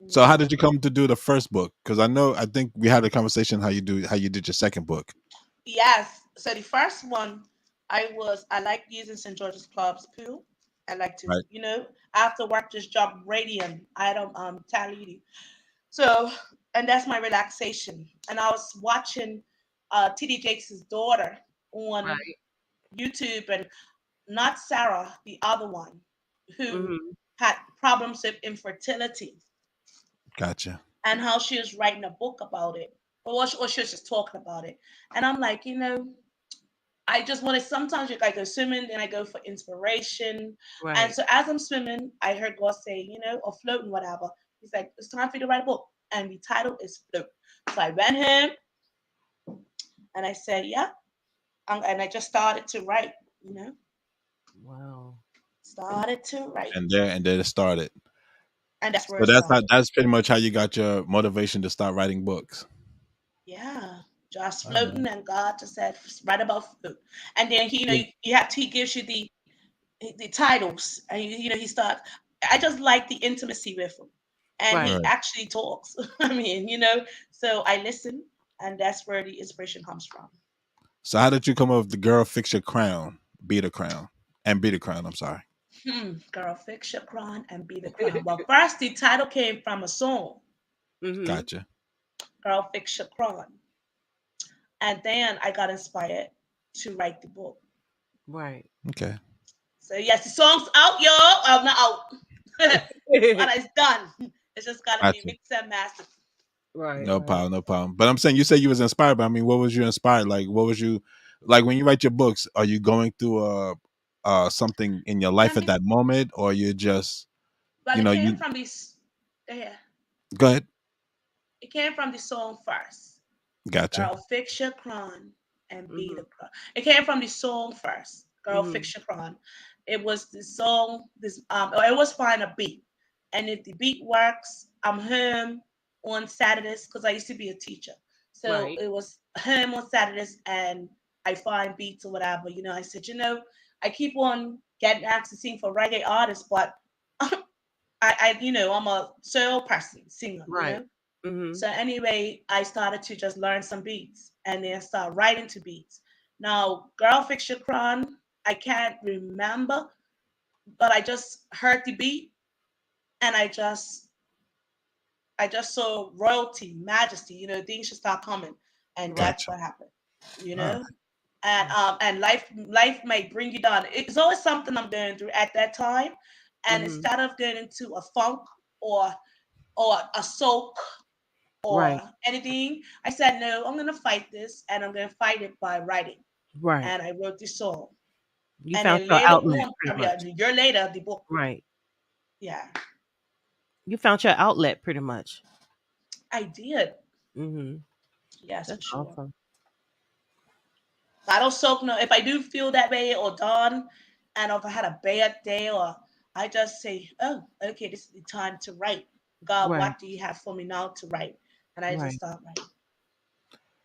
So how Yeah. did you come to do the first book? Because I think we had a conversation how you did your second book. Yes. So the first one, I like using St. George's Club's pool. I like to, Right. after work just jump radiant. I don't tell you. So and that's my relaxation. And I was watching TD Jakes' daughter on Right. YouTube, and not Sarah, the other one, who Mm-hmm. had problems with infertility, Gotcha. and how she was writing a book about it, or she was just talking about it. And I'm like, I just want to. Sometimes I go swimming, then I go for inspiration. And Right. so as I'm swimming, I heard God say, or floating, whatever. He's like, it's time for you to write a book, and the title is Float. So I went home and I said, yeah, and I just started to write. Wow. Started to write, And there it started. and that's where So it started. that's pretty much how you got your motivation to start writing books. Yeah, just All right. floating, and God just said, write about float. And then he gives you the titles, and he starts. I just like the intimacy with him, and Right. he Right. actually talks. I mean, so I listen, and that's where the inspiration comes from. So how did you come up with the girl fix your crown, be the crown, and be the crown? I'm sorry. Girl, fix your crown and be the crown. Well, first the title came from a song, Mm-hmm. Gotcha. Girl, fix your crown, and then I got inspired to write the book. Right. Okay. So yes, the song's out, y'all. I'm not out, but it's done. It's just gotta be Gotcha. mixed and mastered. Right. No Right. problem. No problem. But I'm saying you said you was inspired. But I mean, what was you inspired? Like, what was you like when you write your books? Are you going through something in your life Let at me. that moment, or you just Well, it came you from this. Yeah, go ahead? it came from the song first. Gotcha. Girl, fix your crown and be Mm-hmm. the crown. It came from the song first. Girl, Mm-hmm. fix your crown. It was the song. It was find a beat, and if the beat works, I'm home on Saturdays because I used to be a teacher. So Right. it was home on Saturdays, and I find beats or whatever. I said, I keep on getting asked to sing for reggae artists, but I'm a soul person, singer. Right. Mm-hmm. So anyway, I started to just learn some beats and then start writing to beats. Now, Girl Fix Your Crown, I can't remember, but I just heard the beat, and I just saw royalty, majesty, things just start coming. And Right. that's Gotcha. what happened, you All right. know? And life might bring you down. It's always something I'm going through at that time. And instead of going into a funk or a soak or anything, I said, no, I'm going to fight this, and I'm going to fight it by writing. Right. And I wrote this song. You and found then your later outlet, on, pretty much. a year later, the book. Right. Yeah. You found your outlet, pretty much. I did. Mm-hmm. Yes, That's for sure. awesome. I don't soak no. If I do feel that way or done, and if I had a bad day, or I just say, oh, okay, this is the time to write. God, Right. what do you have for me now to write? And I just start writing.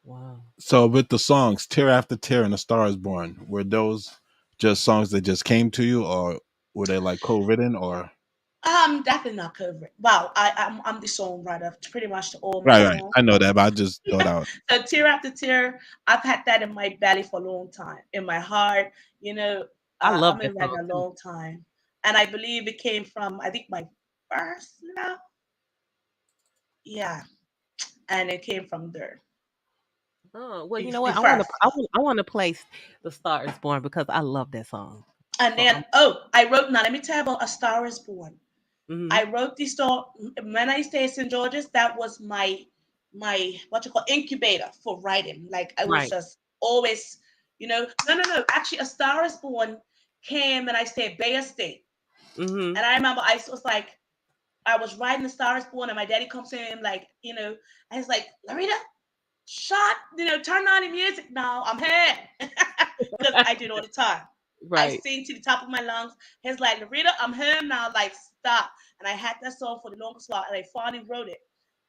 Wow. So with the songs Tear After Tear and A Star Is Born, were those just songs that just came to you, or were they like co-written, or? Definitely not covered. Wow, I'm the songwriter pretty much to all my Right. songs. I know that, but I just thought out. So Tear After Tear, I've had that in my belly for a long time, in my heart. You know, I love I'm that in that song a too. long time, and I believe it came from, I think, my first love. Yeah, and it came from there. Oh, well, you know The what? first. I want to play "The Star Is Born" because I love that song. And So then, I wrote, now let me tell you about A Star Is Born. mm-hmm. I wrote the story when I stayed at St. George's. That was my what you call incubator for writing. Like I was Right. just always, no. Actually, A Star Is Born came and I stayed Bay State. Mm-hmm. And I remember I was like, I was writing The Star Is Born, and my daddy comes in like, and he's like, Larrita, shut, turn on the music now. I'm here. Because I do it all the time. I Right. sing to the top of my lungs. He's like, Larrita, I'm here now. Like, stop. And I had that song for the longest while, and I finally wrote it.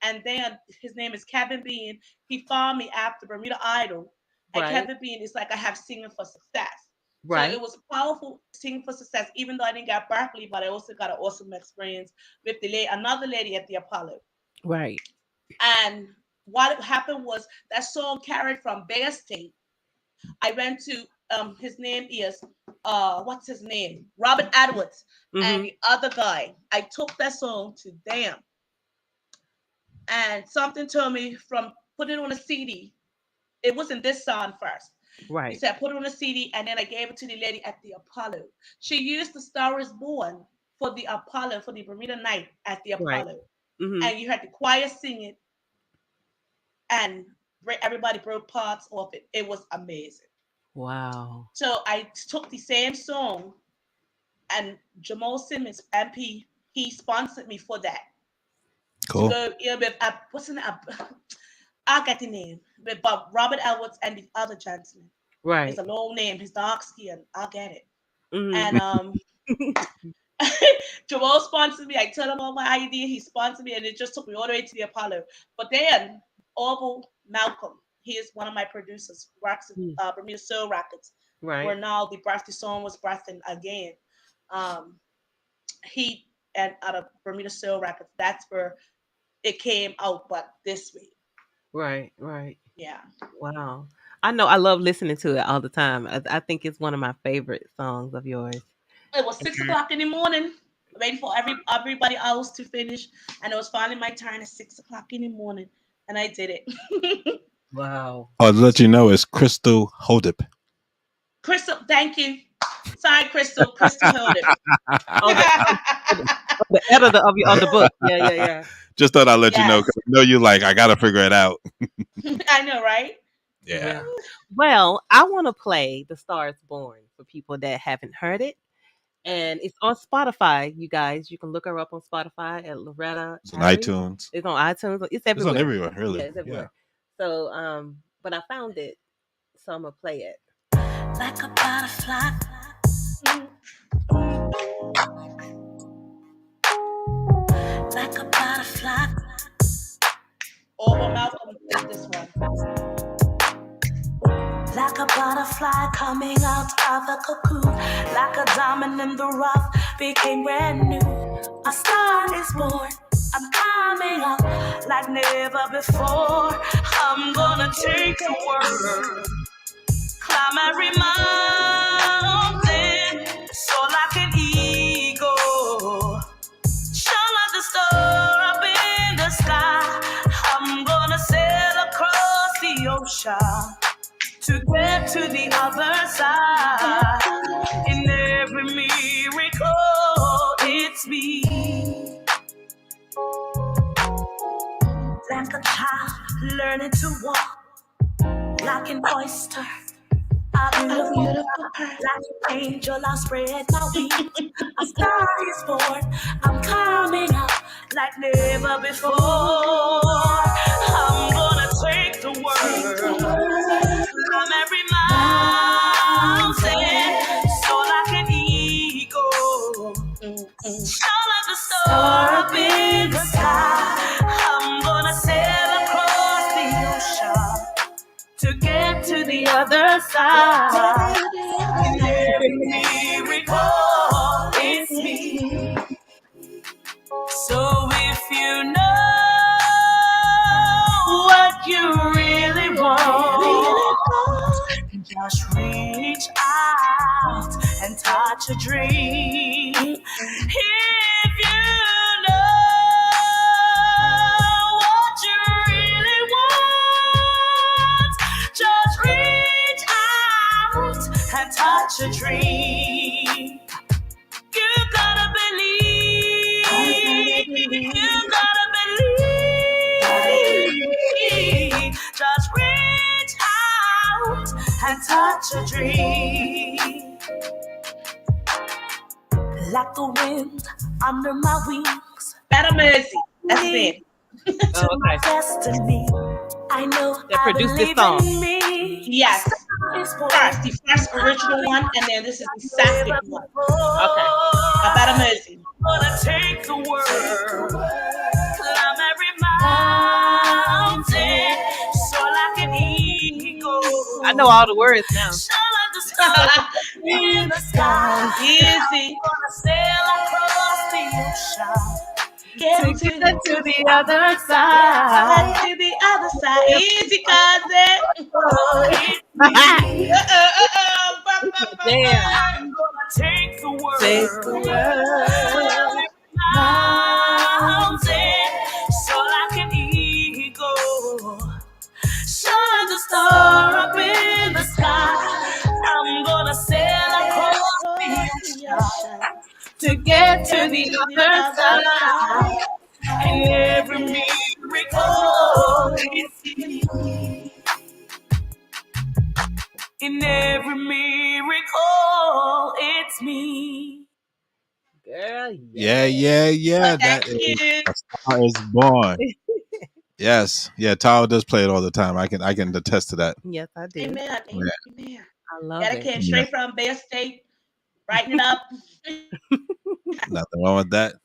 And then his name is Kevin Bean. He found me after Bermuda Idol. And Right. Kevin Bean is like, I have singing for success. So Right. it was powerful singing for success, even though I didn't get Berkeley, but I also got an awesome experience with another lady at the Apollo. Right. And what happened was that song carried from Bay State. I went to his name is what's his name? Robert Edwards. Mm-hmm. And the other guy. I took that song to them. And something told me from putting it on a CD. It wasn't this song first. Right. He said, put it on a CD, and then I gave it to the lady at the Apollo. She used The Star Is Born for the Apollo, for the Bermuda night at the Apollo. Right. Mm-hmm. And you had the choir sing it, and everybody broke parts of it. It was amazing. Wow. So I took the same song, and Jamal Simmons, MP, he sponsored me for that. Cool. To go with what's the name? I got the name, with Bob Robert Edwards and the other gentleman. Right. It's a long name. His dark skin. I'll get it. Mm-hmm. And Jamal sponsored me. I told him all my idea. He sponsored me, and it just took me all the way to the Apollo. But then Orville Malcolm, he is one of my producers, works in Bermuda Soul Records, Right. where now the birthday song was birthing again. He and out of Bermuda Soul Records, that's where it came out, but this way. Right. Right. Yeah. Wow. I know. I love listening to it all the time. I think it's one of my favorite songs of yours. It was 6:00 in the morning, waiting for everybody else to finish, and it was finally my turn at 6:00 in the morning, and I did it. Wow. Oh, to let you know, it's Crystal Holdip. Crystal, thank you. Sorry, Crystal. Crystal Holdip. The editor of the book. Yeah. Just thought I'd let you know, because I know you like, I got to figure it out. I know, right? Yeah. Well, I want to play "The Star Is Born" for people that haven't heard it. And it's on Spotify, you guys. You can look her up on Spotify at Larrita. It's on iTunes. It's on iTunes. It's everywhere. It's on everywhere, really. Yeah, it's everywhere. So, but I found it, so I'm gonna play it. Like a butterfly. Like a butterfly. Orville Malcolm did this one. Like a butterfly coming out of a cocoon, like a diamond in the rough, became brand new. A star is born, I'm coming up like never before. I'm gonna take the world, climb every mountain, soar like an eagle, shine like a star up in the sky. I'm gonna sail across the ocean to get to the other side. In every miracle, it learning to walk like an oyster. A beautiful person, like an angel, I'll spread my wings. A star is born, I'm coming up like never before. I'm gonna take the world from every mountain, so like an eagle. Soar like a star up in the sky. I'm gonna sail across the ocean to get to the other side. And every miracle is me. So if you know what you really want, just reach out and touch a dream. If you know what you really want, just reach out and touch a dream. You gotta believe. You gotta believe. Just reach out and touch a dream. Like the wind under my wings. Better mercy. That's it. To my destiny. I know That I produced this believe song. in me. Yes. First, the first original one, and then this is the second one. Okay. Better mercy. Gonna take the world, climb every mountain, soar like an eagle. I know all the words now. Shine like the stars in the sky. Easy. Gonna sail across the ocean. Get to the other side. To the other side. Easy, cousin. Damn. I'm gonna take the world. Take the world. Mountain, so like an eagle. Shine the star up in the sky. I'm gonna sail across the ocean to get to the other side. And every miracle is me. In every miracle, it's me. Girl, Yeah. That is Cute. A Star Is Born. Yes, yeah. Tyler does play it all the time. I can attest to that. Yes, I do. Amen. Yeah. Amen. I love That it. came straight from Bay State. Writing it up. Nothing wrong with that.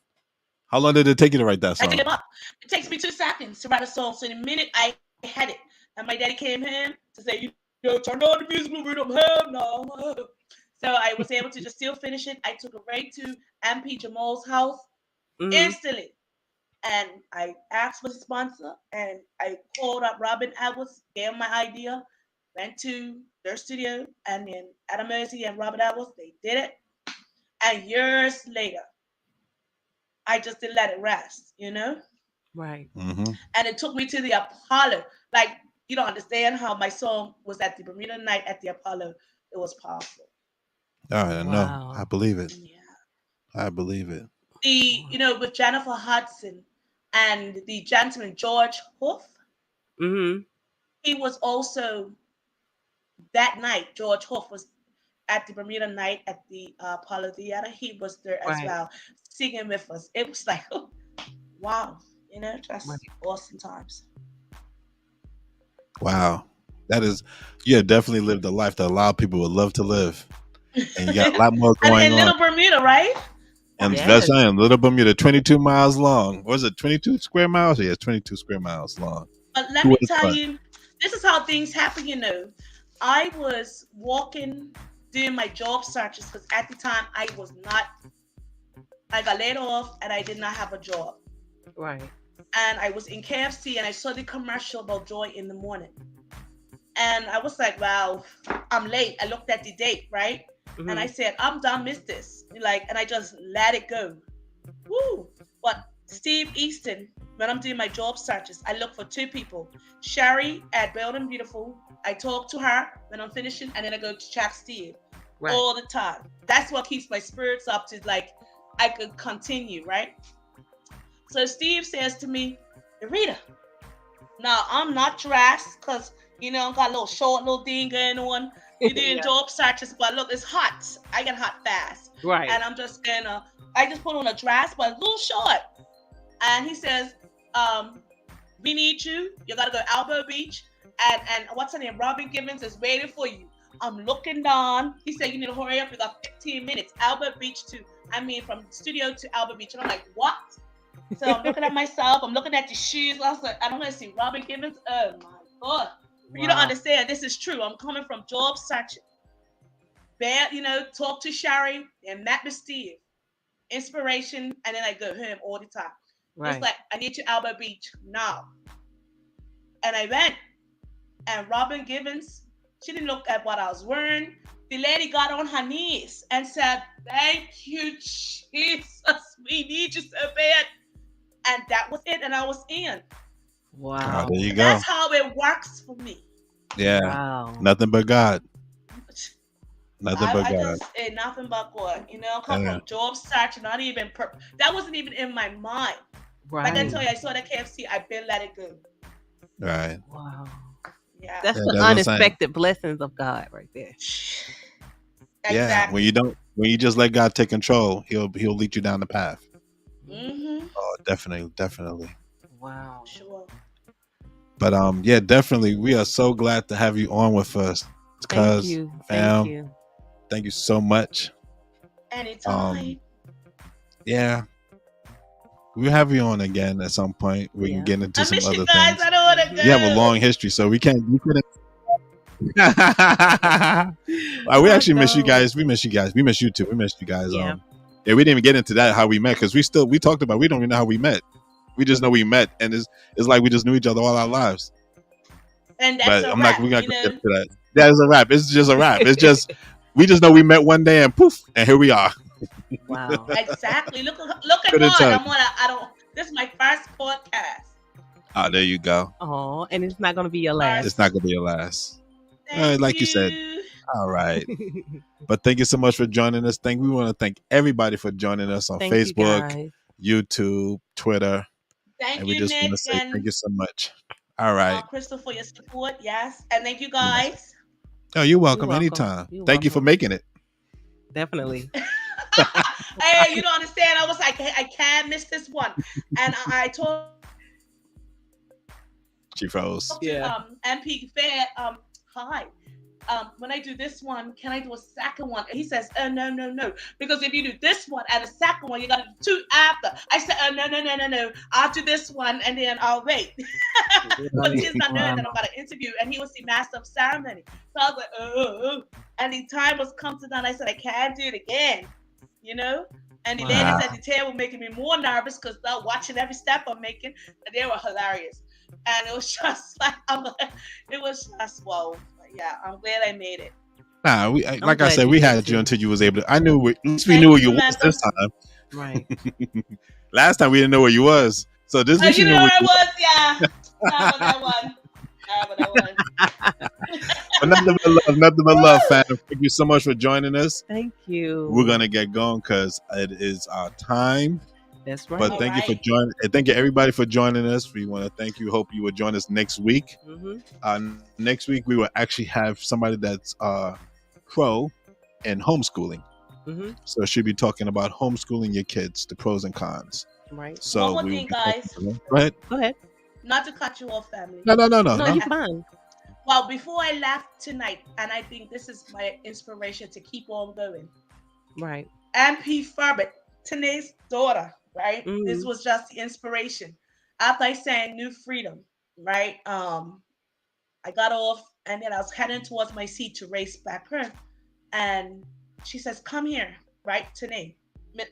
How long did it take you to write that I song? did it up. It takes me 2 seconds to write a song. So the minute I had it, and my daddy came in to say, you know, turn on the music, rhythm, hell no. So I was able to just still finish it. I took it right to MP Jamal's house instantly. And I asked for the sponsor, and I called up Robin Edwards, gave him my idea, went to their studio, and then Adam Mercy and Robert Edwards, they did it. And years later, I just didn't let it rest, you know? Right. Mm-hmm. And it took me to the Apollo. Like, you don't understand how my song was at the Bermuda night at the Apollo. It was powerful. I know. Wow. I believe it. Yeah. I believe it. With Jennifer Hudson and the gentleman George Huff, he was also that night. George Huff was at the Bermuda night at the Apollo Theater. He was there as well, singing with us. It was like, oh, wow, just awesome times. Wow. That is, you have definitely lived a life that a lot of people would love to live. And you got a lot more going and on. Little Bermuda, right? And that's saying Little Bermuda, 22 miles long. Was it 22 square miles? Yeah, it's 22 square miles long. But let me tell you, this is how things happen, I was walking, doing my job searches, because at the time I got laid off and I did not have a job. Right. And I was in KFC and I saw the commercial about Joy in the Morning. And I was like, wow, I'm late. I looked at the date, right? Mm-hmm. And I said, I'm done with this. And I just let it go. Woo! But Steve Easton, when I'm doing my job searches, I look for 2 people. Sherry at Bold and Beautiful. I talk to her when I'm finishing, and then I go to Jack Steve all the time. That's what keeps my spirits up to, I could continue, right? So Steve says to me, Larrita, Now I'm not dressed because I got a little short little thing going on. You doing job searches, but look, it's hot. I get hot fast. Right. And I'm just I just put on a dress, but a little short. And he says, we need you. You gotta go to Alba Beach. And what's her name? Robin Gibbons is waiting for you. I'm looking down. He said, you need to hurry up. You got 15 minutes. From studio to Alba Beach. And I'm like, what? So I'm looking at myself. I'm looking at the shoes. I was like, I'm going to see Robin Gibbons. Oh, my God. Wow. You don't understand. This is true. I'm coming from job searching. Bad, talk to Sherry and Matt with Steve. Inspiration. And then I go home all the time. Right. It's like, I need you Alba Beach now. And I went. And Robin Gibbons, she didn't look at what I was wearing. The lady got on her knees and said, thank you, Jesus. We need you so bad. And that was it. And I was in. Wow. Oh, there you go. That's how it works for me. Yeah. Wow. Nothing but God. Nothing but God. Nothing but God. Come from job search, not even that wasn't even in my mind. Right. Like I tell you, I saw the KFC, I've been let it go. Right. Wow. Yeah. That's the unexpected blessings of God right there. Exactly. Yeah. When you just let God take control, he'll lead you down the path. Mm-hmm. Oh, definitely. Wow. Sure. But definitely, we are so glad to have you on with us. Thank you. Thank you so much. Anytime. Yeah. We'll have you on again at some point. We can get into some other things. I don't want to go. You have a long history, so we couldn't. We actually miss you guys. We miss you guys. We miss you too. We missed you guys. Yeah. We didn't even get into that how we met because we talked about we don't even know how we met. We just know we met, and it's like we just knew each other all our lives. And that's but a I'm wrap, not. We're not gonna get into that. That is a wrap. It's just a wrap. It's just we just know we met one day and poof, and here we are. Wow. Exactly. Look at God. This is my first podcast. Oh, there you go. Oh, and it's not going to be your last. It's not going to be your last. Like you said. All right. But thank you so much for joining us. We want to thank everybody for joining us on Facebook, YouTube, Twitter. Thank we you, just Nick, want to say thank you so much. All right. Crystal, for your support. Yes. And thank you guys. Yes. Oh, you're welcome. Anytime. Thank you for making it. Definitely. Hey, you don't understand. I was like, hey, I can't miss this one. And I told she froze. MP Fair, hi. When I do this one, can I do a second one? And he says, oh, no. Because if you do this one and a second one, you got to do two after. I said, oh, no. I'll do this one and then I'll wait. But he's not knowing that I'm about to interview and he was the master of ceremony. So I was like, oh. And the time was come to done. I said, I can't do it again. And the ladies at the table making me more nervous because they're watching every step I'm making. And they were hilarious. And it was just like, it was just, whoa. Yeah, I'm glad I made it. Nah, like I said, we had you until you was able to. At least we knew where you was this time. Right. Last time we didn't know where you was. So this week you know where I was, yeah. Not that one. But nothing but love, fam. Thank you so much for joining us. Thank you. We're gonna get going because it is our time. That's right. But thank you for joining. Thank you everybody for joining us. We want to thank you. Hope you will join us next week. Mm-hmm. Next week we will actually have somebody that's pro in homeschooling. Mm-hmm. So she'll be talking about homeschooling your kids, the pros and cons. Right. So one more thing, guys. Go ahead. Not to cut you off, family. No. You're fine. Well, before I left tonight, and I think this is my inspiration to keep on going. Right. MP Furbert, Tanae's daughter, right? Mm-hmm. This was just the inspiration. After I sang New Freedom, right? I got off and then I was heading towards my seat to race back her. And she says, come here, right? Tanae,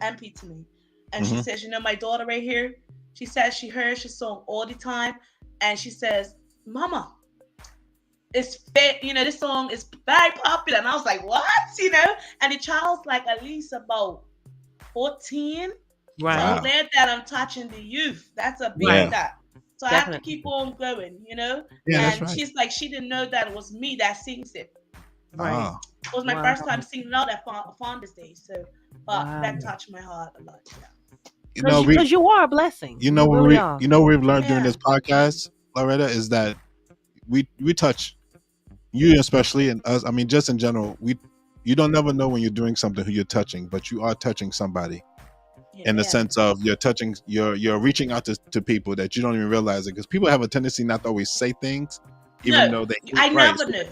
MP Tanae. And she says, my daughter right here, she says she hears your song all the time. And she says, Mama, it's this song is very popular. And I was like, what? And the child's like at least about 14. Right. So I'm glad that I'm touching the youth. That's a big step. So I have to keep on going, Yeah, and that's right. she's like, she didn't know that it was me that sings it. Right. It was my first time singing out at Founders Day. So that touched my heart a lot. Yeah. Because you are a blessing. We've learned during this podcast. Larrita, is that we touch you especially, and us. I mean, just in general, you don't never know when you're doing something who you're touching, but you are touching somebody. In the sense of you're reaching out to people that you don't even realize it, because people have a tendency not to always say things, even though they. I never knew.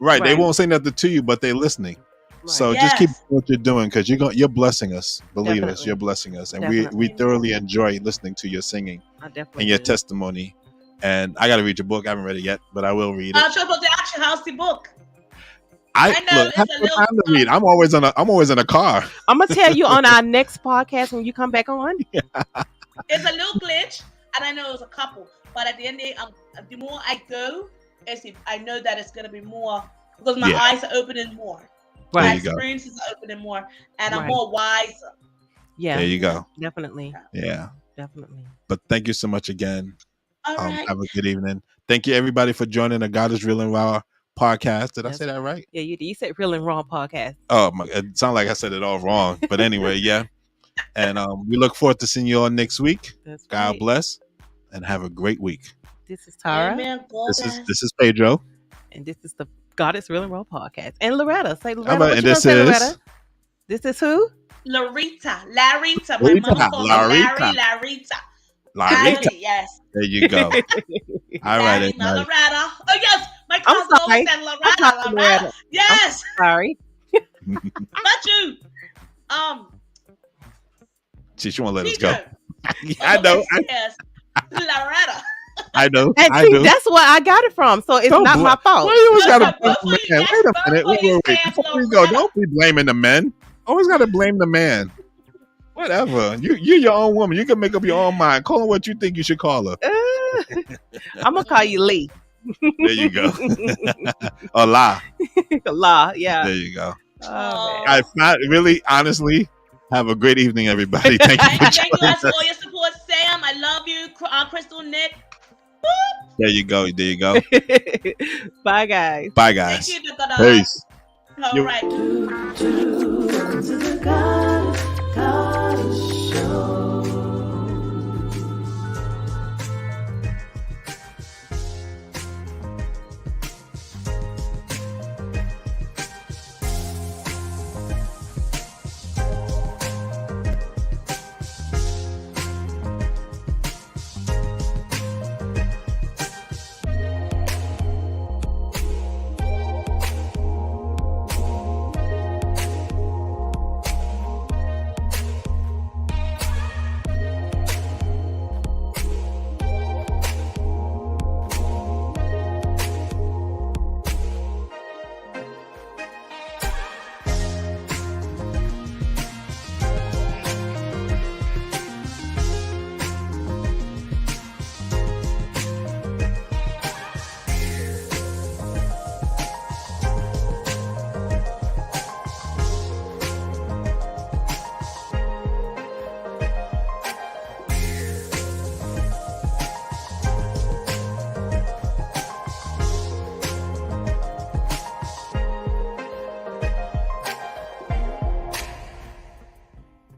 Right, they won't say nothing to you, but they're listening. Right. So just keep doing what you're doing, because you're blessing us. Believe us, you're blessing us, and we thoroughly enjoy listening to your singing and your testimony. And I got to read your book. I haven't read it yet, but I will read it. I'll show about the Action House, the book. I know look, it's a little time to read. I'm always in a car. I'm gonna tell you on our next podcast when you come back on. Yeah. It's a little glitch, and I know it was a couple, but at the end of the day, the more I go, I know that it's gonna be more, because my eyes are opening more. Right. My experiences are opening more, and I'm more wiser. Yeah. There you go. Definitely. Yeah. Definitely. But thank you so much again. All right. Have a good evening. Thank you everybody for joining the God is Real and Raw podcast. Did I say that right? Yeah, you said Real and Raw podcast. Oh my, it sounded like I said it all wrong. But anyway, yeah. And we look forward to seeing you all next week. That's God right. bless and have a great week. This is Tara. Amen. This is Pedro. And this is the God is Real and Raw podcast. And Loretta. Say Loretta. Right, and this is Loretta? This is who? Larrita. My mama called me Larrita. Larrita. Yes. There you go. All right. Loretta. Oh yes, my cousin always said Loretta. Yes. I'm sorry. Not you. She won't let us go. I know. Yes. Loretta. I know. And see, that's where I got it from. So it's not my fault. Well, you always got to blame the man. Wait a minute. Wait. Before we go, don't be blaming the men. Always got to blame the man. Whatever. You're your own woman. You can make up your own mind. Call her what you think you should call her. I'm going to call you Lee. There you go. Or La. La, yeah. There you go. Oh, I really, honestly, have a great evening, everybody. Thank you for Thank you guys for all your support, Sam. I love you. Crystal, Nick. Boop. There you go. Bye, guys. Bye, guys. Thank you, Peace. All right. To the God.